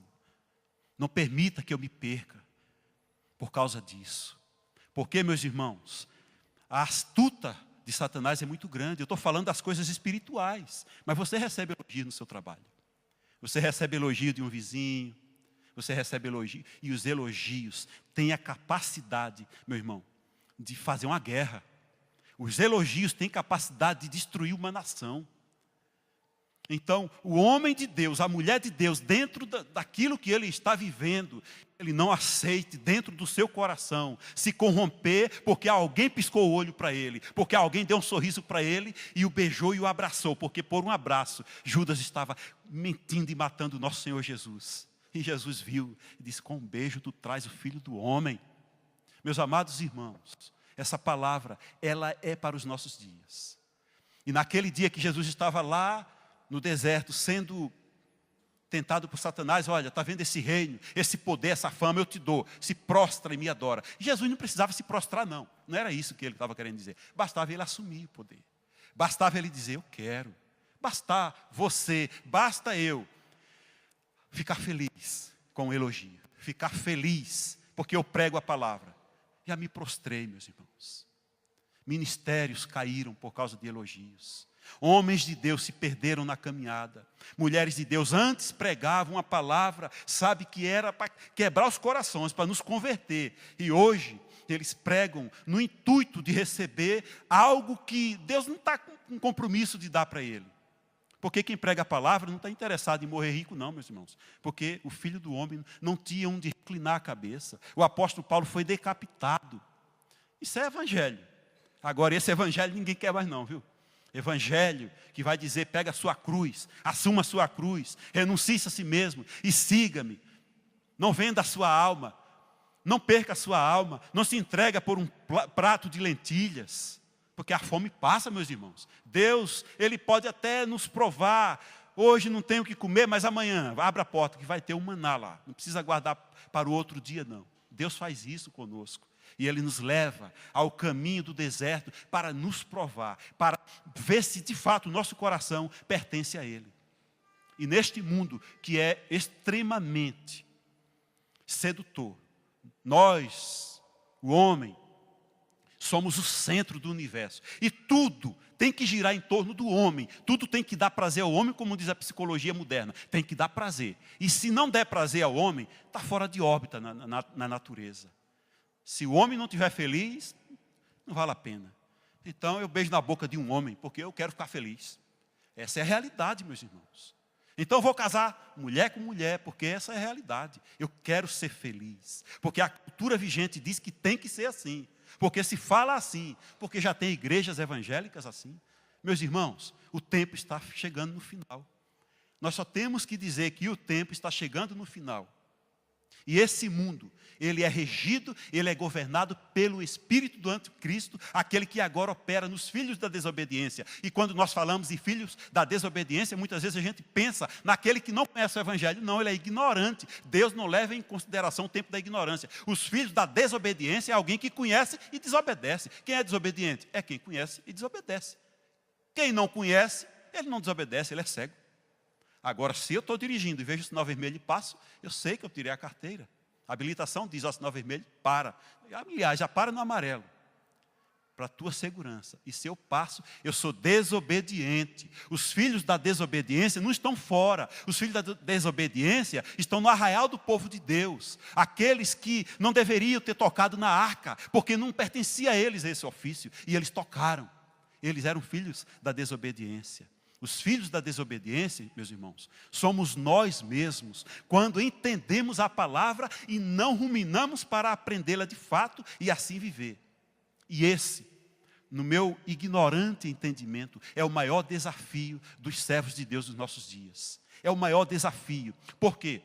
Não permita que eu me perca por causa disso. Porque, meus irmãos, a astuta de Satanás é muito grande. Eu estou falando das coisas espirituais. Mas você recebe elogio no seu trabalho. Você recebe elogio de um vizinho. Você recebe elogio. E os elogios têm a capacidade, meu irmão, de fazer uma guerra. Os elogios têm capacidade de destruir uma nação. Então, o homem de Deus, a mulher de Deus, dentro daquilo que ele está vivendo, ele não aceite dentro do seu coração se corromper porque alguém piscou o olho para ele, porque alguém deu um sorriso para ele e o beijou e o abraçou, porque por um abraço Judas estava mentindo e matando o nosso Senhor Jesus. E Jesus viu e disse: com um beijo tu traz o Filho do Homem. Meus amados irmãos, essa palavra, ela é para os nossos dias. E naquele dia que Jesus estava lá no deserto, sendo tentado por Satanás: olha, está vendo esse reino, esse poder, essa fama, eu te dou, se prostra e me adora. E Jesus não precisava se prostrar, não era isso que ele estava querendo dizer. Bastava ele assumir o poder, bastava ele dizer: eu quero. Basta eu ficar feliz com o elogio, ficar feliz porque eu prego a palavra. Já me prostrei, meus irmãos. Ministérios caíram por causa de elogios. Homens de Deus se perderam na caminhada. Mulheres de Deus antes pregavam a palavra, sabe, que era para quebrar os corações, para nos converter. E hoje eles pregam no intuito de receber algo que Deus não está com compromisso de dar para ele. Porque quem prega a palavra não está interessado em morrer rico, não, meus irmãos. Porque o Filho do Homem não tinha onde reclinar a cabeça. O apóstolo Paulo foi decapitado. Isso é evangelho. Agora, esse evangelho ninguém quer mais não, viu? Evangelho que vai dizer: pega a sua cruz, assuma a sua cruz, renuncie a si mesmo e siga-me. Não venda a sua alma, não perca a sua alma, não se entrega por um prato de lentilhas, porque a fome passa, meus irmãos. Deus, Ele pode até nos provar: hoje não tenho o que comer, mas amanhã, abra a porta que vai ter um maná lá. Não precisa guardar para o outro dia, não. Deus faz isso conosco. E Ele nos leva ao caminho do deserto para nos provar, para ver se de fato o nosso coração pertence a Ele. E neste mundo que é extremamente sedutor, nós, o homem, somos o centro do universo. E tudo tem que girar em torno do homem. Tudo tem que dar prazer ao homem, como diz a psicologia moderna. Tem que dar prazer. E se não der prazer ao homem, está fora de órbita na natureza. Se o homem não estiver feliz, não vale a pena. Então eu beijo na boca de um homem, porque eu quero ficar feliz. Essa é a realidade, meus irmãos. Então eu vou casar mulher com mulher, porque essa é a realidade. Eu quero ser feliz. Porque a cultura vigente diz que tem que ser assim. Porque se fala assim, porque já tem igrejas evangélicas assim. Meus irmãos, o tempo está chegando no final. Nós só temos que dizer que o tempo está chegando no final. E esse mundo, ele é regido, ele é governado pelo espírito do anticristo, aquele que agora opera nos filhos da desobediência. E quando nós falamos em filhos da desobediência, muitas vezes a gente pensa naquele que não conhece o evangelho. Não, ele é ignorante. Deus não leva em consideração o tempo da ignorância. Os filhos da desobediência é alguém que conhece e desobedece. Quem é desobediente? É quem conhece e desobedece. Quem não conhece, ele não desobedece, ele é cego. Agora, se eu estou dirigindo e vejo o sinal vermelho e passo, eu sei que eu tirei a carteira. A habilitação diz, ao sinal vermelho, para. Aliás, já para no amarelo. Para a tua segurança. E se eu passo, eu sou desobediente. Os filhos da desobediência não estão fora. Os filhos da desobediência estão no arraial do povo de Deus. Aqueles que não deveriam ter tocado na arca, porque não pertencia a eles esse ofício. E eles tocaram. Eles eram filhos da desobediência. Os filhos da desobediência, meus irmãos, somos nós mesmos, quando entendemos a palavra e não ruminamos para aprendê-la de fato e assim viver. E esse, no meu ignorante entendimento, é o maior desafio dos servos de Deus dos nossos dias. É o maior desafio. Por quê?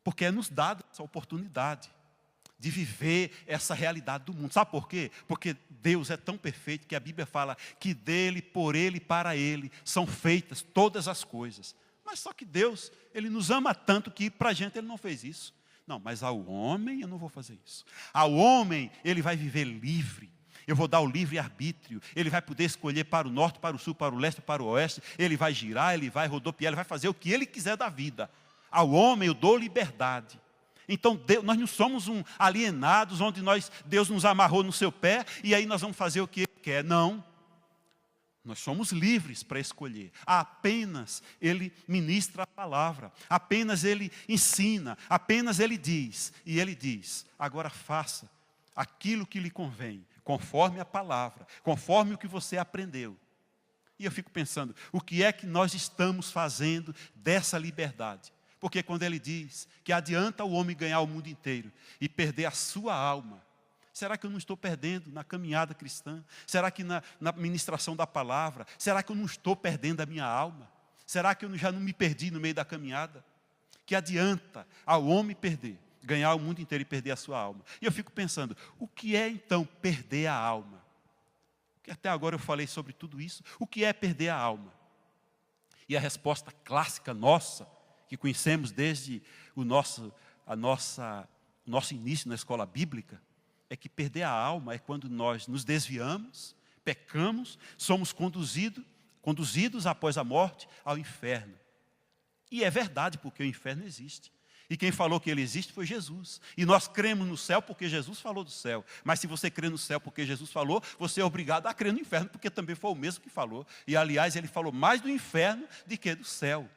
Porque é nos dada essa oportunidade de viver essa realidade do mundo. Sabe por quê? Porque Deus é tão perfeito que a Bíblia fala que dele, por ele e para ele são feitas todas as coisas. Mas só que Deus, ele nos ama tanto que para a gente ele não fez isso. Não, mas ao homem eu não vou fazer isso. Ao homem ele vai viver livre. Eu vou dar o livre-arbítrio. Ele vai poder escolher para o norte, para o sul, para o leste, para o oeste. Ele vai girar, ele vai rodopiar, ele vai fazer o que ele quiser da vida. Ao homem eu dou liberdade. Então Deus, nós não somos alienados, onde Deus nos amarrou no seu pé e aí nós vamos fazer o que Ele quer. Não. Nós somos livres para escolher. Apenas Ele ministra a palavra. Apenas Ele ensina. Apenas Ele diz. E Ele diz, agora faça aquilo que lhe convém, conforme a palavra, conforme o que você aprendeu. E eu fico pensando, o que é que nós estamos fazendo dessa liberdade? Porque quando ele diz que adianta o homem ganhar o mundo inteiro e perder a sua alma, será que eu não estou perdendo na caminhada cristã? Será que na ministração da palavra? Será que eu não estou perdendo a minha alma? Será que eu já não me perdi no meio da caminhada? Que adianta ao homem ganhar o mundo inteiro e perder a sua alma? E eu fico pensando, o que é então perder a alma? Porque até agora eu falei sobre tudo isso. O que é perder a alma? E a resposta clássica nossa, que conhecemos desde o nosso início na escola bíblica, é que perder a alma é quando nós nos desviamos, pecamos, somos conduzidos após a morte ao inferno. E é verdade, porque o inferno existe. E quem falou que ele existe foi Jesus. E nós cremos no céu porque Jesus falou do céu. Mas se você crê no céu porque Jesus falou, você é obrigado a crer no inferno, porque também foi o mesmo que falou. E aliás, ele falou mais do inferno do que do céu.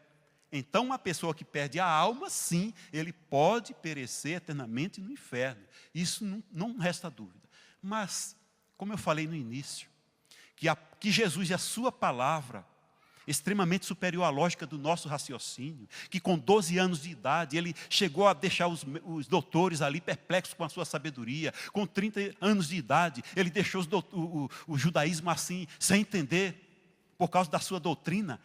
Então, uma pessoa que perde a alma, sim, ele pode perecer eternamente no inferno. Isso não resta dúvida. Mas, como eu falei no início, que Jesus e a sua palavra, extremamente superior à lógica do nosso raciocínio, que com 12 anos de idade, ele chegou a deixar os doutores ali perplexos com a sua sabedoria. Com 30 anos de idade, ele deixou o judaísmo assim, sem entender, por causa da sua doutrina.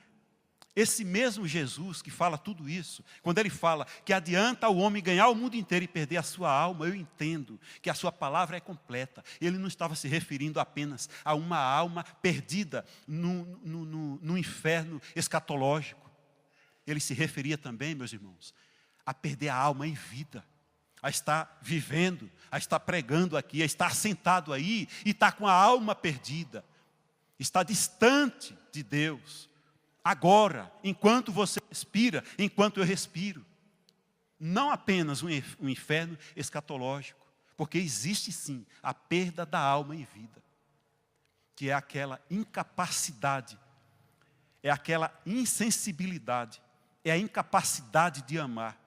Esse mesmo Jesus que fala tudo isso, quando ele fala que adianta o homem ganhar o mundo inteiro e perder a sua alma, eu entendo que a sua palavra é completa. Ele não estava se referindo apenas a uma alma perdida no inferno escatológico. Ele se referia também, meus irmãos, a perder a alma em vida, a estar vivendo, a estar pregando aqui, a estar sentado aí e estar com a alma perdida, está distante de Deus. Agora, enquanto você respira, enquanto eu respiro. Não apenas um inferno escatológico, porque existe sim a perda da alma em vida, que é aquela incapacidade, é aquela insensibilidade, é a incapacidade de amar,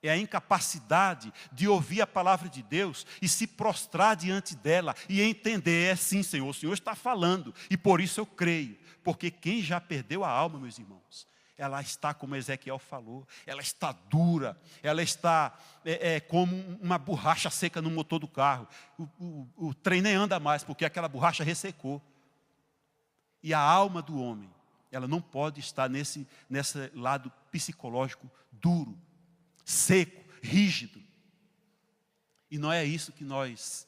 é a incapacidade de ouvir a palavra de Deus e se prostrar diante dela e entender, sim, Senhor, o Senhor está falando e por isso eu creio. Porque quem já perdeu a alma, meus irmãos, ela está, como Ezequiel falou, ela está dura, ela está como uma borracha seca no motor do carro. O trem nem anda mais, porque aquela borracha ressecou. E a alma do homem, ela não pode estar nesse lado psicológico duro, seco, rígido. E não é isso que nós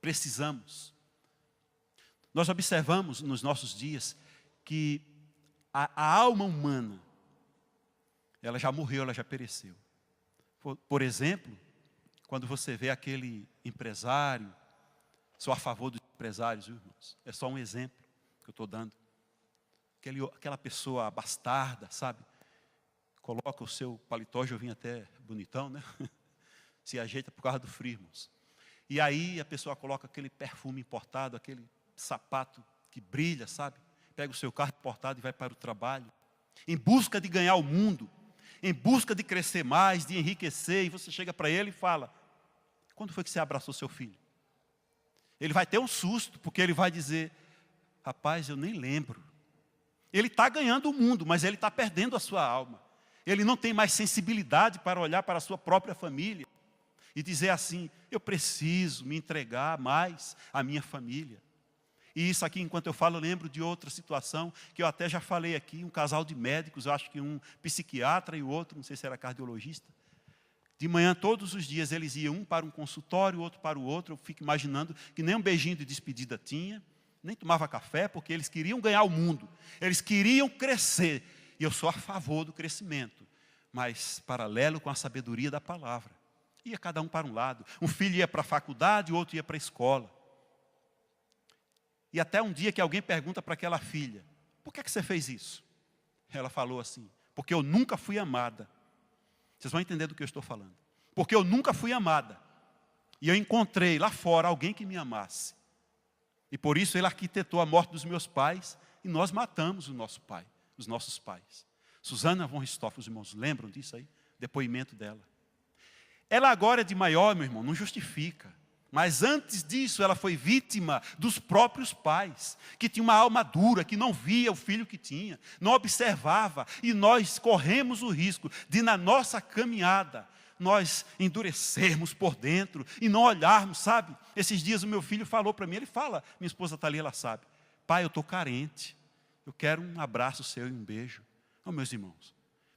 precisamos. Nós observamos nos nossos dias que a alma humana, ela já morreu, ela já pereceu. Por exemplo, quando você vê aquele empresário, sou a favor dos empresários, viu, irmãos? É só um exemplo que eu estou dando. Aquela pessoa abastarda, sabe? Coloca o seu paletó, já vim até bonitão, né? Se ajeita por causa do frio, irmãos. E aí a pessoa coloca aquele perfume importado, aquele sapato que brilha, sabe? Pega o seu carro importado e vai para o trabalho, em busca de ganhar o mundo, em busca de crescer mais, de enriquecer. E você chega para ele e fala: quando foi que você abraçou seu filho? Ele vai ter um susto, porque ele vai dizer: rapaz, eu nem lembro. Ele está ganhando o mundo, mas ele está perdendo a sua alma. Ele não tem mais sensibilidade para olhar para a sua própria família e dizer assim: eu preciso me entregar mais à minha família. E isso aqui, enquanto eu falo, eu lembro de outra situação que eu até já falei aqui, um casal de médicos, eu acho que um psiquiatra e o outro, não sei se era cardiologista. De manhã, todos os dias, eles iam um para um consultório, o outro para o outro. Eu fico imaginando que nem um beijinho de despedida tinha, nem tomava café, porque eles queriam ganhar o mundo. Eles queriam crescer. E eu sou a favor do crescimento, mas paralelo com a sabedoria da palavra. Ia cada um para um lado. Um filho ia para a faculdade, o outro ia para a escola. E até um dia que alguém pergunta para aquela filha: por que você fez isso? Ela falou assim: porque eu nunca fui amada. Vocês vão entender do que eu estou falando. Porque eu nunca fui amada. E eu encontrei lá fora alguém que me amasse. E por isso ele arquitetou a morte dos meus pais e nós matamos o nosso pai, os nossos pais. Susana von Richthofen, os irmãos lembram disso aí? Depoimento dela. Ela agora é de maior, meu irmão, não justifica. Mas antes disso ela foi vítima dos próprios pais, que tinha uma alma dura, que não via o filho que tinha, não observava. E nós corremos o risco de, na nossa caminhada, nós endurecermos por dentro e não olharmos, sabe? Esses dias o meu filho falou para mim, ele fala, minha esposa está ali, ela sabe: pai, eu estou carente, eu quero um abraço seu e um beijo. Oh, meus irmãos,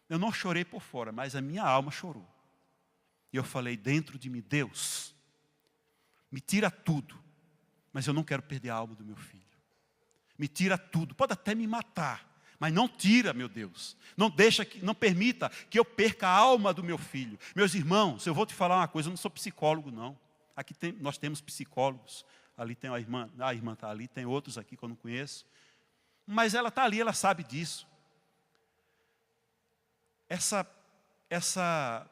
eu não chorei por fora, mas a minha alma chorou. E eu falei dentro de mim: Deus, me tira tudo, mas eu não quero perder a alma do meu filho. Me tira tudo, pode até me matar, mas não tira, meu Deus. Não permita que eu perca a alma do meu filho. Meus irmãos, eu vou te falar uma coisa, eu não sou psicólogo não. Aqui nós temos psicólogos, ali tem a irmã está ali, tem outros aqui que eu não conheço. Mas ela está ali, ela sabe disso. Essa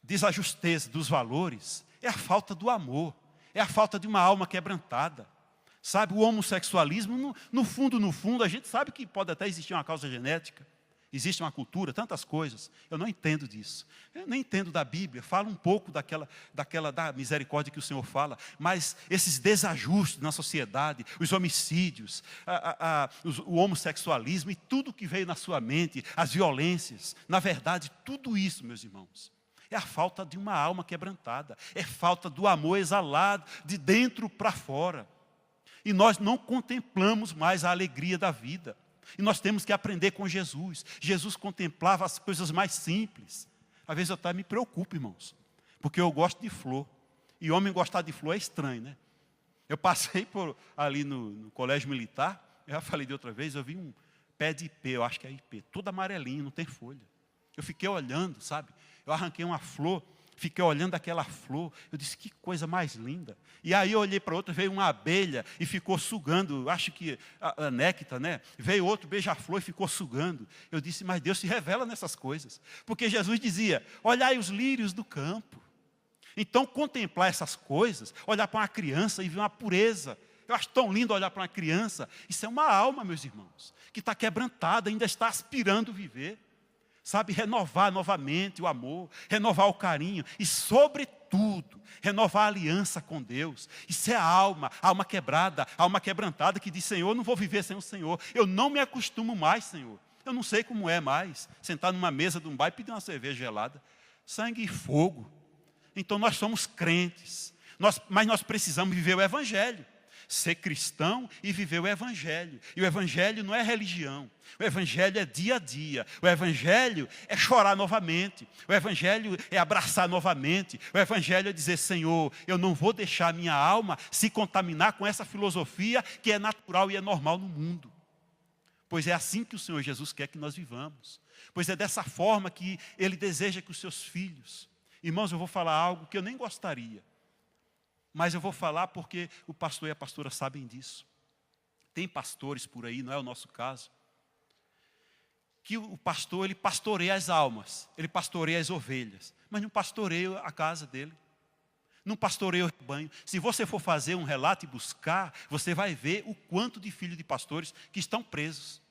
desajusteza dos valores é a falta do amor, é a falta de uma alma quebrantada. Sabe, o homossexualismo, no fundo, a gente sabe que pode até existir uma causa genética, existe uma cultura, tantas coisas. Eu não entendo disso. Eu nem entendo da Bíblia, fala um pouco da misericórdia que o Senhor fala, mas esses desajustes na sociedade, os homicídios, o homossexualismo e tudo que veio na sua mente, as violências, na verdade, tudo isso, meus irmãos, é a falta de uma alma quebrantada, é falta do amor exalado de dentro para fora. E nós não contemplamos mais a alegria da vida. E nós temos que aprender com Jesus. Jesus contemplava as coisas mais simples. Às vezes eu até me preocupo, irmãos, porque eu gosto de flor. E homem gostar de flor é estranho, né? Eu passei ali no colégio militar, eu já falei de outra vez, eu vi um pé de ipê, eu acho que é ipê, todo amarelinho, não tem folha. Eu fiquei olhando, sabe? Eu arranquei uma flor, fiquei olhando aquela flor, eu disse: que coisa mais linda. E aí eu olhei para outra, veio uma abelha e ficou sugando, acho que a néctar, né? Veio outro beija-flor e ficou sugando. Eu disse: mas Deus se revela nessas coisas. Porque Jesus dizia: olhai os lírios do campo. Então contemplar essas coisas, olhar para uma criança e ver uma pureza. Eu acho tão lindo olhar para uma criança. Isso é uma alma, meus irmãos, que está quebrantada, ainda está aspirando viver. Sabe, renovar novamente o amor, renovar o carinho e, sobretudo, renovar a aliança com Deus. Isso é a alma quebrada, a alma quebrantada que diz: Senhor, eu não vou viver sem o Senhor. Eu não me acostumo mais, Senhor. Eu não sei como é mais sentar numa mesa de um bar e pedir uma cerveja gelada. Sangue e fogo. Então nós somos crentes, mas nós precisamos viver o Evangelho. ser cristão e viver o evangelho. E o evangelho não é religião. O evangelho é dia a dia. O evangelho é chorar novamente. O evangelho é abraçar novamente. O evangelho é dizer, Senhor, eu não vou deixar a minha alma se contaminar com essa filosofia que é natural e é normal no mundo. Pois é assim que o Senhor Jesus quer que nós vivamos. Pois é dessa forma que Ele deseja que os seus filhos... Irmãos, eu vou falar algo que eu nem gostaria. Mas eu vou falar porque o pastor e a pastora sabem disso. Tem pastores por aí, não é o nosso caso, que o pastor, ele pastoreia as almas, ele pastoreia as ovelhas, mas não pastoreia a casa dele, não pastoreia o rebanho. Se você for fazer um relato e buscar, você vai ver o quanto de filhos de pastores que estão presos,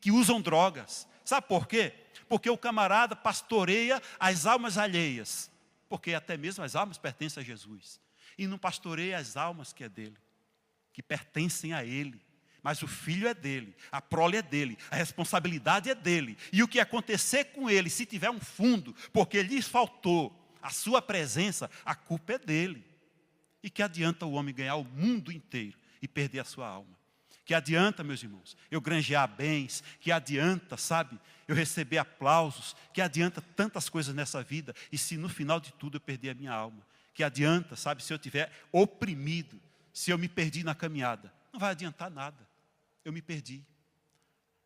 que usam drogas. Sabe por quê? Porque o camarada pastoreia as almas alheias, porque até mesmo as almas pertencem a Jesus. E não pastoreia as almas que é dele, que pertencem a ele. Mas o filho é dele, a prole é dele, a responsabilidade é dele. E o que acontecer com ele, se tiver um fundo, porque lhes faltou a sua presença, a culpa é dele. E que adianta o homem ganhar o mundo inteiro e perder a sua alma? Que adianta, meus irmãos, eu granjear bens? Que adianta, sabe, eu receber aplausos? Que adianta tantas coisas nessa vida? E se no final de tudo eu perder a minha alma? Que adianta, sabe, se eu estiver oprimido, se eu me perdi na caminhada? Não vai adiantar nada, eu me perdi,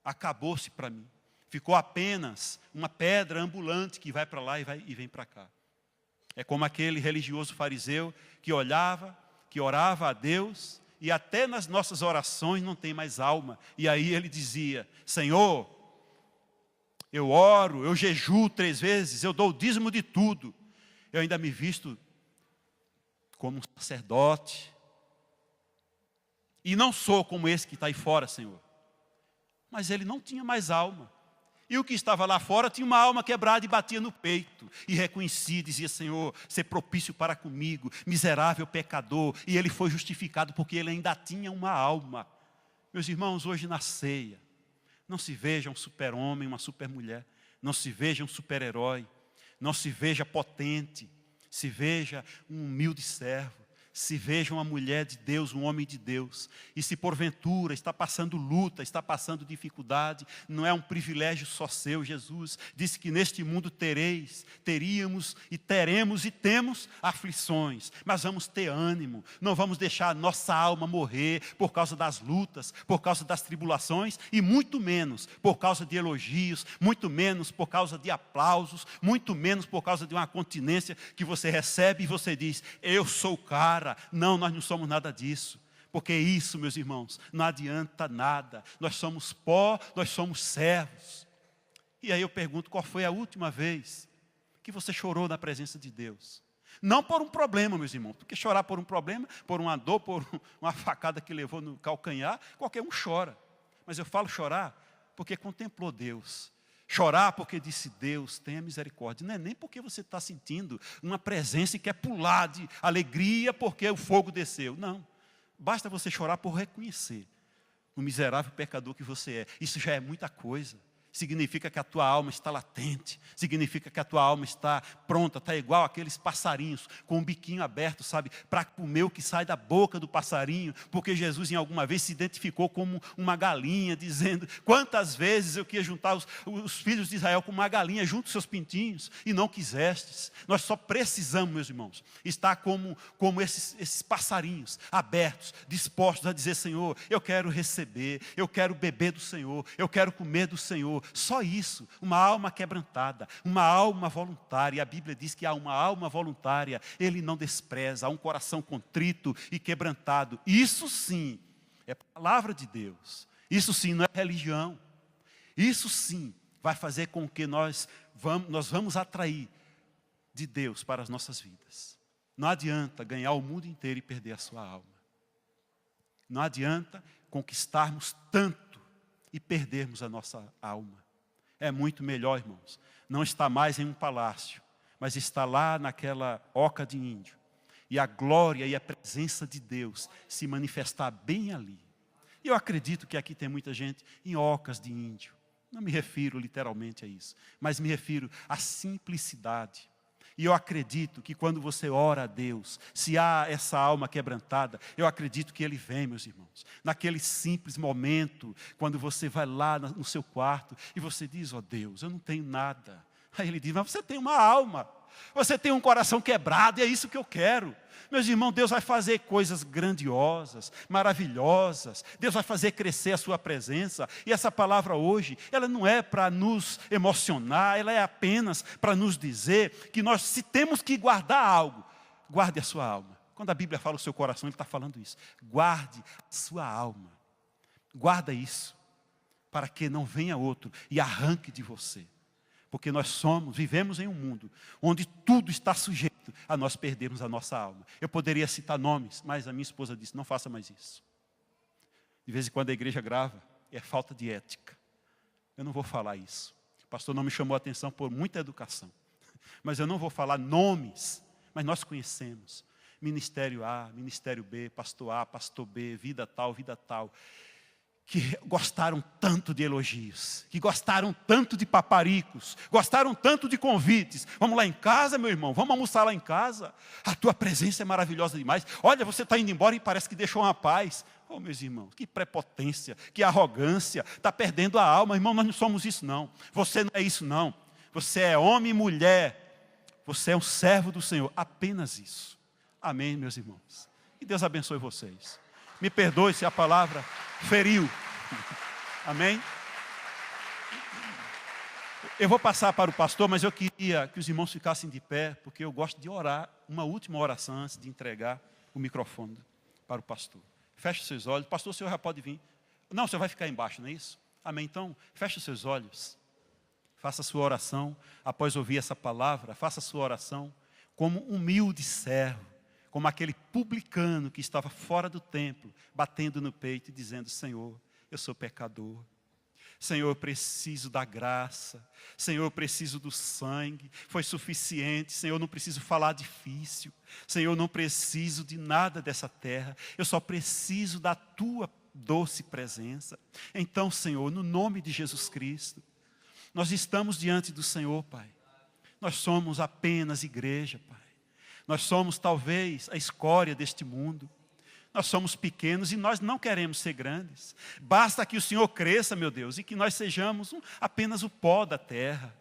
acabou-se para mim, ficou apenas uma pedra ambulante que vai para lá e vem para cá. É como aquele religioso fariseu que olhava, que orava a Deus, e até nas nossas orações não tem mais alma, e aí ele dizia, Senhor, eu oro, eu jejuo 3 vezes, eu dou o dízimo de tudo, eu ainda me visto como um sacerdote, e não sou como esse que está aí fora, Senhor. Mas ele não tinha mais alma. E o que estava lá fora tinha uma alma quebrada e batia no peito. E reconhecia, dizia, Senhor, ser propício para comigo, miserável pecador. E ele foi justificado porque ele ainda tinha uma alma. Meus irmãos, hoje na ceia, não se veja um super-homem, uma super-mulher. Não se veja um super-herói. Não se veja potente. Se veja um humilde servo, se veja uma mulher de Deus, um homem de Deus. E se porventura está passando luta, está passando dificuldade, não é um privilégio só seu. Jesus disse que neste mundo teríamos e teremos e temos aflições. Mas vamos ter ânimo, não vamos deixar a nossa alma morrer por causa das lutas, por causa das tribulações e muito menos por causa de elogios, muito menos por causa de aplausos, muito menos por causa de uma continência que você recebe e você diz, eu sou o cara. Não, nós não somos nada disso. Porque isso, meus irmãos, não adianta nada. Nós somos pó, nós somos servos. E aí eu pergunto, qual foi a última vez que você chorou na presença de Deus? Não por um problema, meus irmãos. Porque chorar por um problema, por uma dor, por uma facada que levou no calcanhar, qualquer um chora. Mas eu falo chorar porque contemplou Deus. Chorar porque disse, Deus, tenha misericórdia. Não é nem porque você está sentindo uma presença e quer pular de alegria porque o fogo desceu. Não. Basta você chorar por reconhecer o miserável pecador que você é. Isso já é muita coisa. Significa que a tua alma está latente. Significa que a tua alma está pronta. Está igual aqueles passarinhos com o biquinho aberto, sabe? Para comer o que sai da boca do passarinho. Porque Jesus em alguma vez se identificou como uma galinha, dizendo, quantas vezes eu queria juntar os filhos de Israel com uma galinha junto aos seus pintinhos e não quisestes. Nós só precisamos, meus irmãos, estar como esses passarinhos abertos, dispostos a dizer, Senhor, eu quero receber, eu quero beber do Senhor, eu quero comer do Senhor. Só isso, uma alma quebrantada, uma alma voluntária. A Bíblia diz que há uma alma voluntária, Ele não despreza, há um coração contrito e quebrantado. Isso sim é palavra de Deus, isso sim não é religião. Isso sim vai fazer com que nós vamos atrair de Deus para as nossas vidas. Não adianta ganhar o mundo inteiro e perder a sua alma. Não adianta conquistarmos tanto e perdermos a nossa alma. É muito melhor, irmãos, não estar mais em um palácio, mas estar lá naquela oca de índio. E a glória e a presença de Deus se manifestar bem ali. E eu acredito que aqui tem muita gente em ocas de índio. Não me refiro literalmente a isso, mas me refiro à simplicidade. E eu acredito que quando você ora a Deus, se há essa alma quebrantada, eu acredito que Ele vem, meus irmãos. Naquele simples momento, quando você vai lá no seu quarto e você diz, ó Deus, eu não tenho nada. Aí Ele diz, mas você tem uma alma, você tem um coração quebrado e é isso que eu quero. Meus irmãos, Deus vai fazer coisas grandiosas, maravilhosas. Deus vai fazer crescer a sua presença. E essa palavra hoje, ela não é para nos emocionar, ela é apenas para nos dizer que nós, se temos que guardar algo, guarde a sua alma. Quando a Bíblia fala o seu coração, Ele está falando isso. Guarde a sua alma. Guarda isso, para que não venha outro e arranque de você. Porque nós vivemos em um mundo onde tudo está sujeito a nós perdermos a nossa alma. Eu poderia citar nomes, mas a minha esposa disse, não faça mais isso. De vez em quando a igreja grava, é falta de ética. Eu não vou falar isso. O pastor não me chamou a atenção por muita educação. Mas eu não vou falar nomes, mas nós conhecemos. Ministério A, Ministério B, pastor A, pastor B, vida tal, que gostaram tanto de elogios, que gostaram tanto de paparicos, gostaram tanto de convites. Vamos lá em casa, meu irmão, vamos almoçar lá em casa. A tua presença é maravilhosa demais. Olha, você está indo embora e parece que deixou uma paz. Oh, meus irmãos, que prepotência, que arrogância, está perdendo a alma. Irmão, nós não somos isso não. Você não é isso não. Você é homem e mulher, você é um servo do Senhor, apenas isso. Amém, meus irmãos. Que Deus abençoe vocês. Me perdoe se a palavra feriu. Amém? Eu vou passar para o pastor, mas eu queria que os irmãos ficassem de pé, porque eu gosto de orar, uma última oração antes de entregar o microfone para o pastor. Feche os seus olhos. Pastor, o senhor já pode vir. Não, o senhor vai ficar embaixo, não é isso? Amém? Então, feche os seus olhos. Faça a sua oração. Após ouvir essa palavra, faça a sua oração como humilde servo. Como aquele publicano que estava fora do templo, batendo no peito e dizendo, Senhor, eu sou pecador. Senhor, eu preciso da graça. Senhor, eu preciso do sangue. Foi suficiente. Senhor, eu não preciso falar difícil. Senhor, eu não preciso de nada dessa terra. Eu só preciso da Tua doce presença. Então, Senhor, no nome de Jesus Cristo, nós estamos diante do Senhor, Pai. Nós somos apenas igreja, Pai. Nós somos talvez a escória deste mundo. Nós somos pequenos e nós não queremos ser grandes. Basta que o Senhor cresça, meu Deus, e que nós sejamos apenas o pó da terra.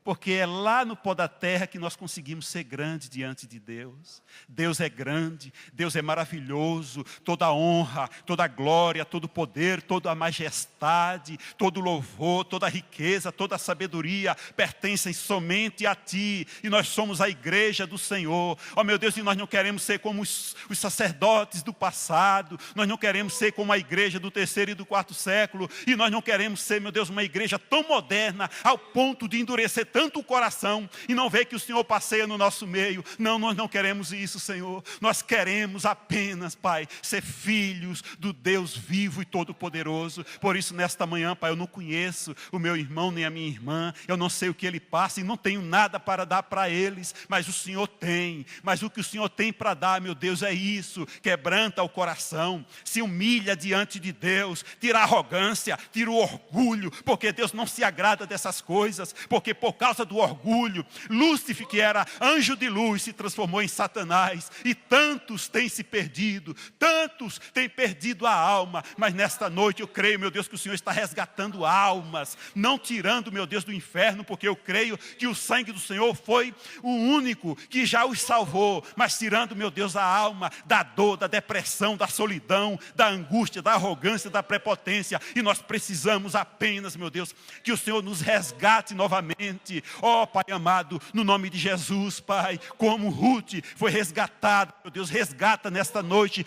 Porque é lá no pó da terra que nós conseguimos ser grandes diante de Deus. Deus é grande, Deus é maravilhoso. Toda a honra, toda a glória, todo o poder, toda a majestade, todo o louvor, toda a riqueza, toda a sabedoria pertencem somente a Ti. E nós somos a igreja do Senhor. Ó meu Deus, e nós não queremos ser como os sacerdotes do passado. Nós não queremos ser como a igreja do 3º e do 4º século. E nós não queremos ser, meu Deus, uma igreja tão moderna ao ponto de endurecer tanto o coração e não ver que o Senhor passeia no nosso meio. Não, nós não queremos isso, Senhor. Nós queremos apenas, Pai, ser filhos do Deus vivo e todo-poderoso. Por isso, nesta manhã, Pai, eu não conheço o meu irmão nem a minha irmã. Eu não sei o que ele passa e não tenho nada para dar para eles, mas o Senhor tem. Mas o que o Senhor tem para dar, meu Deus, é isso. Quebranta o coração, se humilha diante de Deus, tira a arrogância, tira o orgulho, porque Deus não se agrada dessas coisas, porque por causa do orgulho, Lúcifer, que era anjo de luz, se transformou em Satanás, e tantos têm se perdido, tantos têm perdido a alma, mas nesta noite eu creio, meu Deus, que o Senhor está resgatando almas, não tirando, meu Deus, do inferno, porque eu creio que o sangue do Senhor foi o único que já os salvou, mas tirando, meu Deus, a alma da dor, da depressão, da solidão, da angústia, da arrogância, da prepotência, e nós precisamos apenas, meu Deus, que o Senhor nos resgate novamente. Ó Pai amado, no nome de Jesus, Pai, como Ruth foi resgatada, meu Deus, resgata nesta noite,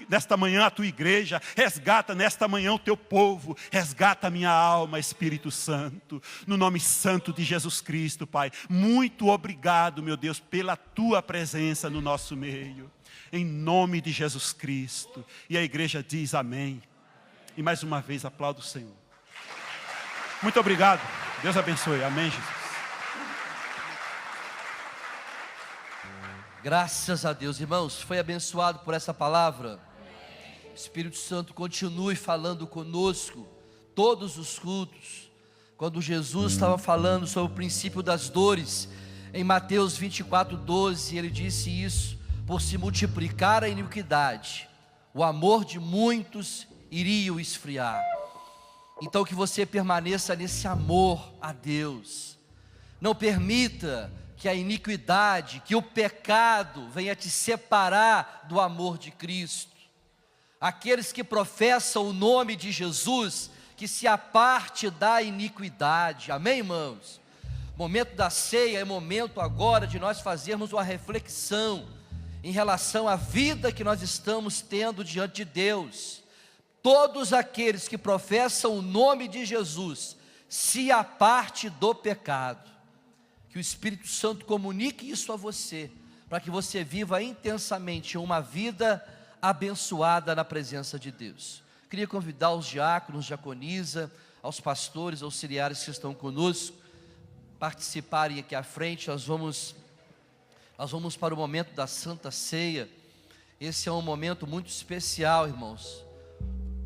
nesta manhã a tua igreja, resgata nesta manhã o teu povo, resgata a minha alma, Espírito Santo, no nome santo de Jesus Cristo, Pai. Muito obrigado, meu Deus, pela tua presença no nosso meio, em nome de Jesus Cristo. E a igreja diz amém. E mais uma vez aplaudo o Senhor. Muito obrigado. Deus abençoe. Amém, Jesus. Graças a Deus, irmãos, foi abençoado por essa palavra. O Espírito Santo continue falando conosco todos os cultos. Quando Jesus estava falando sobre o princípio das dores, Em Mateus 24:12, ele disse isso: por se multiplicar a iniquidade, o amor de muitos iria esfriar. Então que você permaneça nesse amor a Deus. Não permita que a iniquidade, que o pecado venha te separar do amor de Cristo. Aqueles que professam o nome de Jesus, que se aparte da iniquidade. Amém, irmãos? Momento da ceia é momento agora de nós fazermos uma reflexão em relação à vida que nós estamos tendo diante de Deus. Todos aqueles que professam o nome de Jesus, se aparte do pecado. Que o Espírito Santo comunique isso a você, para que você viva intensamente uma vida abençoada na presença de Deus. Queria convidar os diáconos, diaconisa, aos pastores, auxiliares que estão conosco, participarem aqui à frente. Nós vamos para o momento da Santa Ceia. Esse é um momento muito especial, irmãos.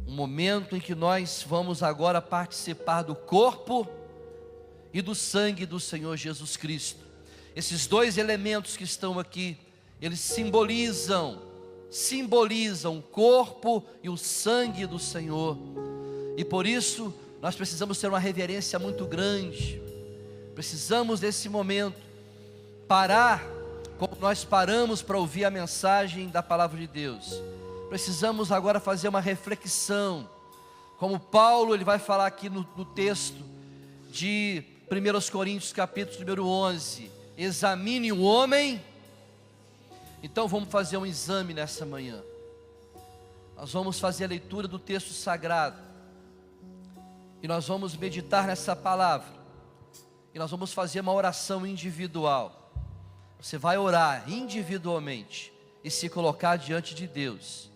Um momento em que nós vamos agora participar do corpo e do sangue do Senhor Jesus Cristo. Esses dois elementos que estão aqui, eles simbolizam o corpo e o sangue do Senhor. E por isso, nós precisamos ter uma reverência muito grande. Precisamos desse momento parar, como nós paramos para ouvir a mensagem da palavra de Deus. Precisamos agora fazer uma reflexão, como Paulo ele vai falar aqui no texto de 1 Coríntios capítulo número 11, examine o homem. Então vamos fazer um exame nessa manhã. Nós vamos fazer a leitura do texto sagrado, e nós vamos meditar nessa palavra, e nós vamos fazer uma oração individual. Você vai orar individualmente e se colocar diante de Deus.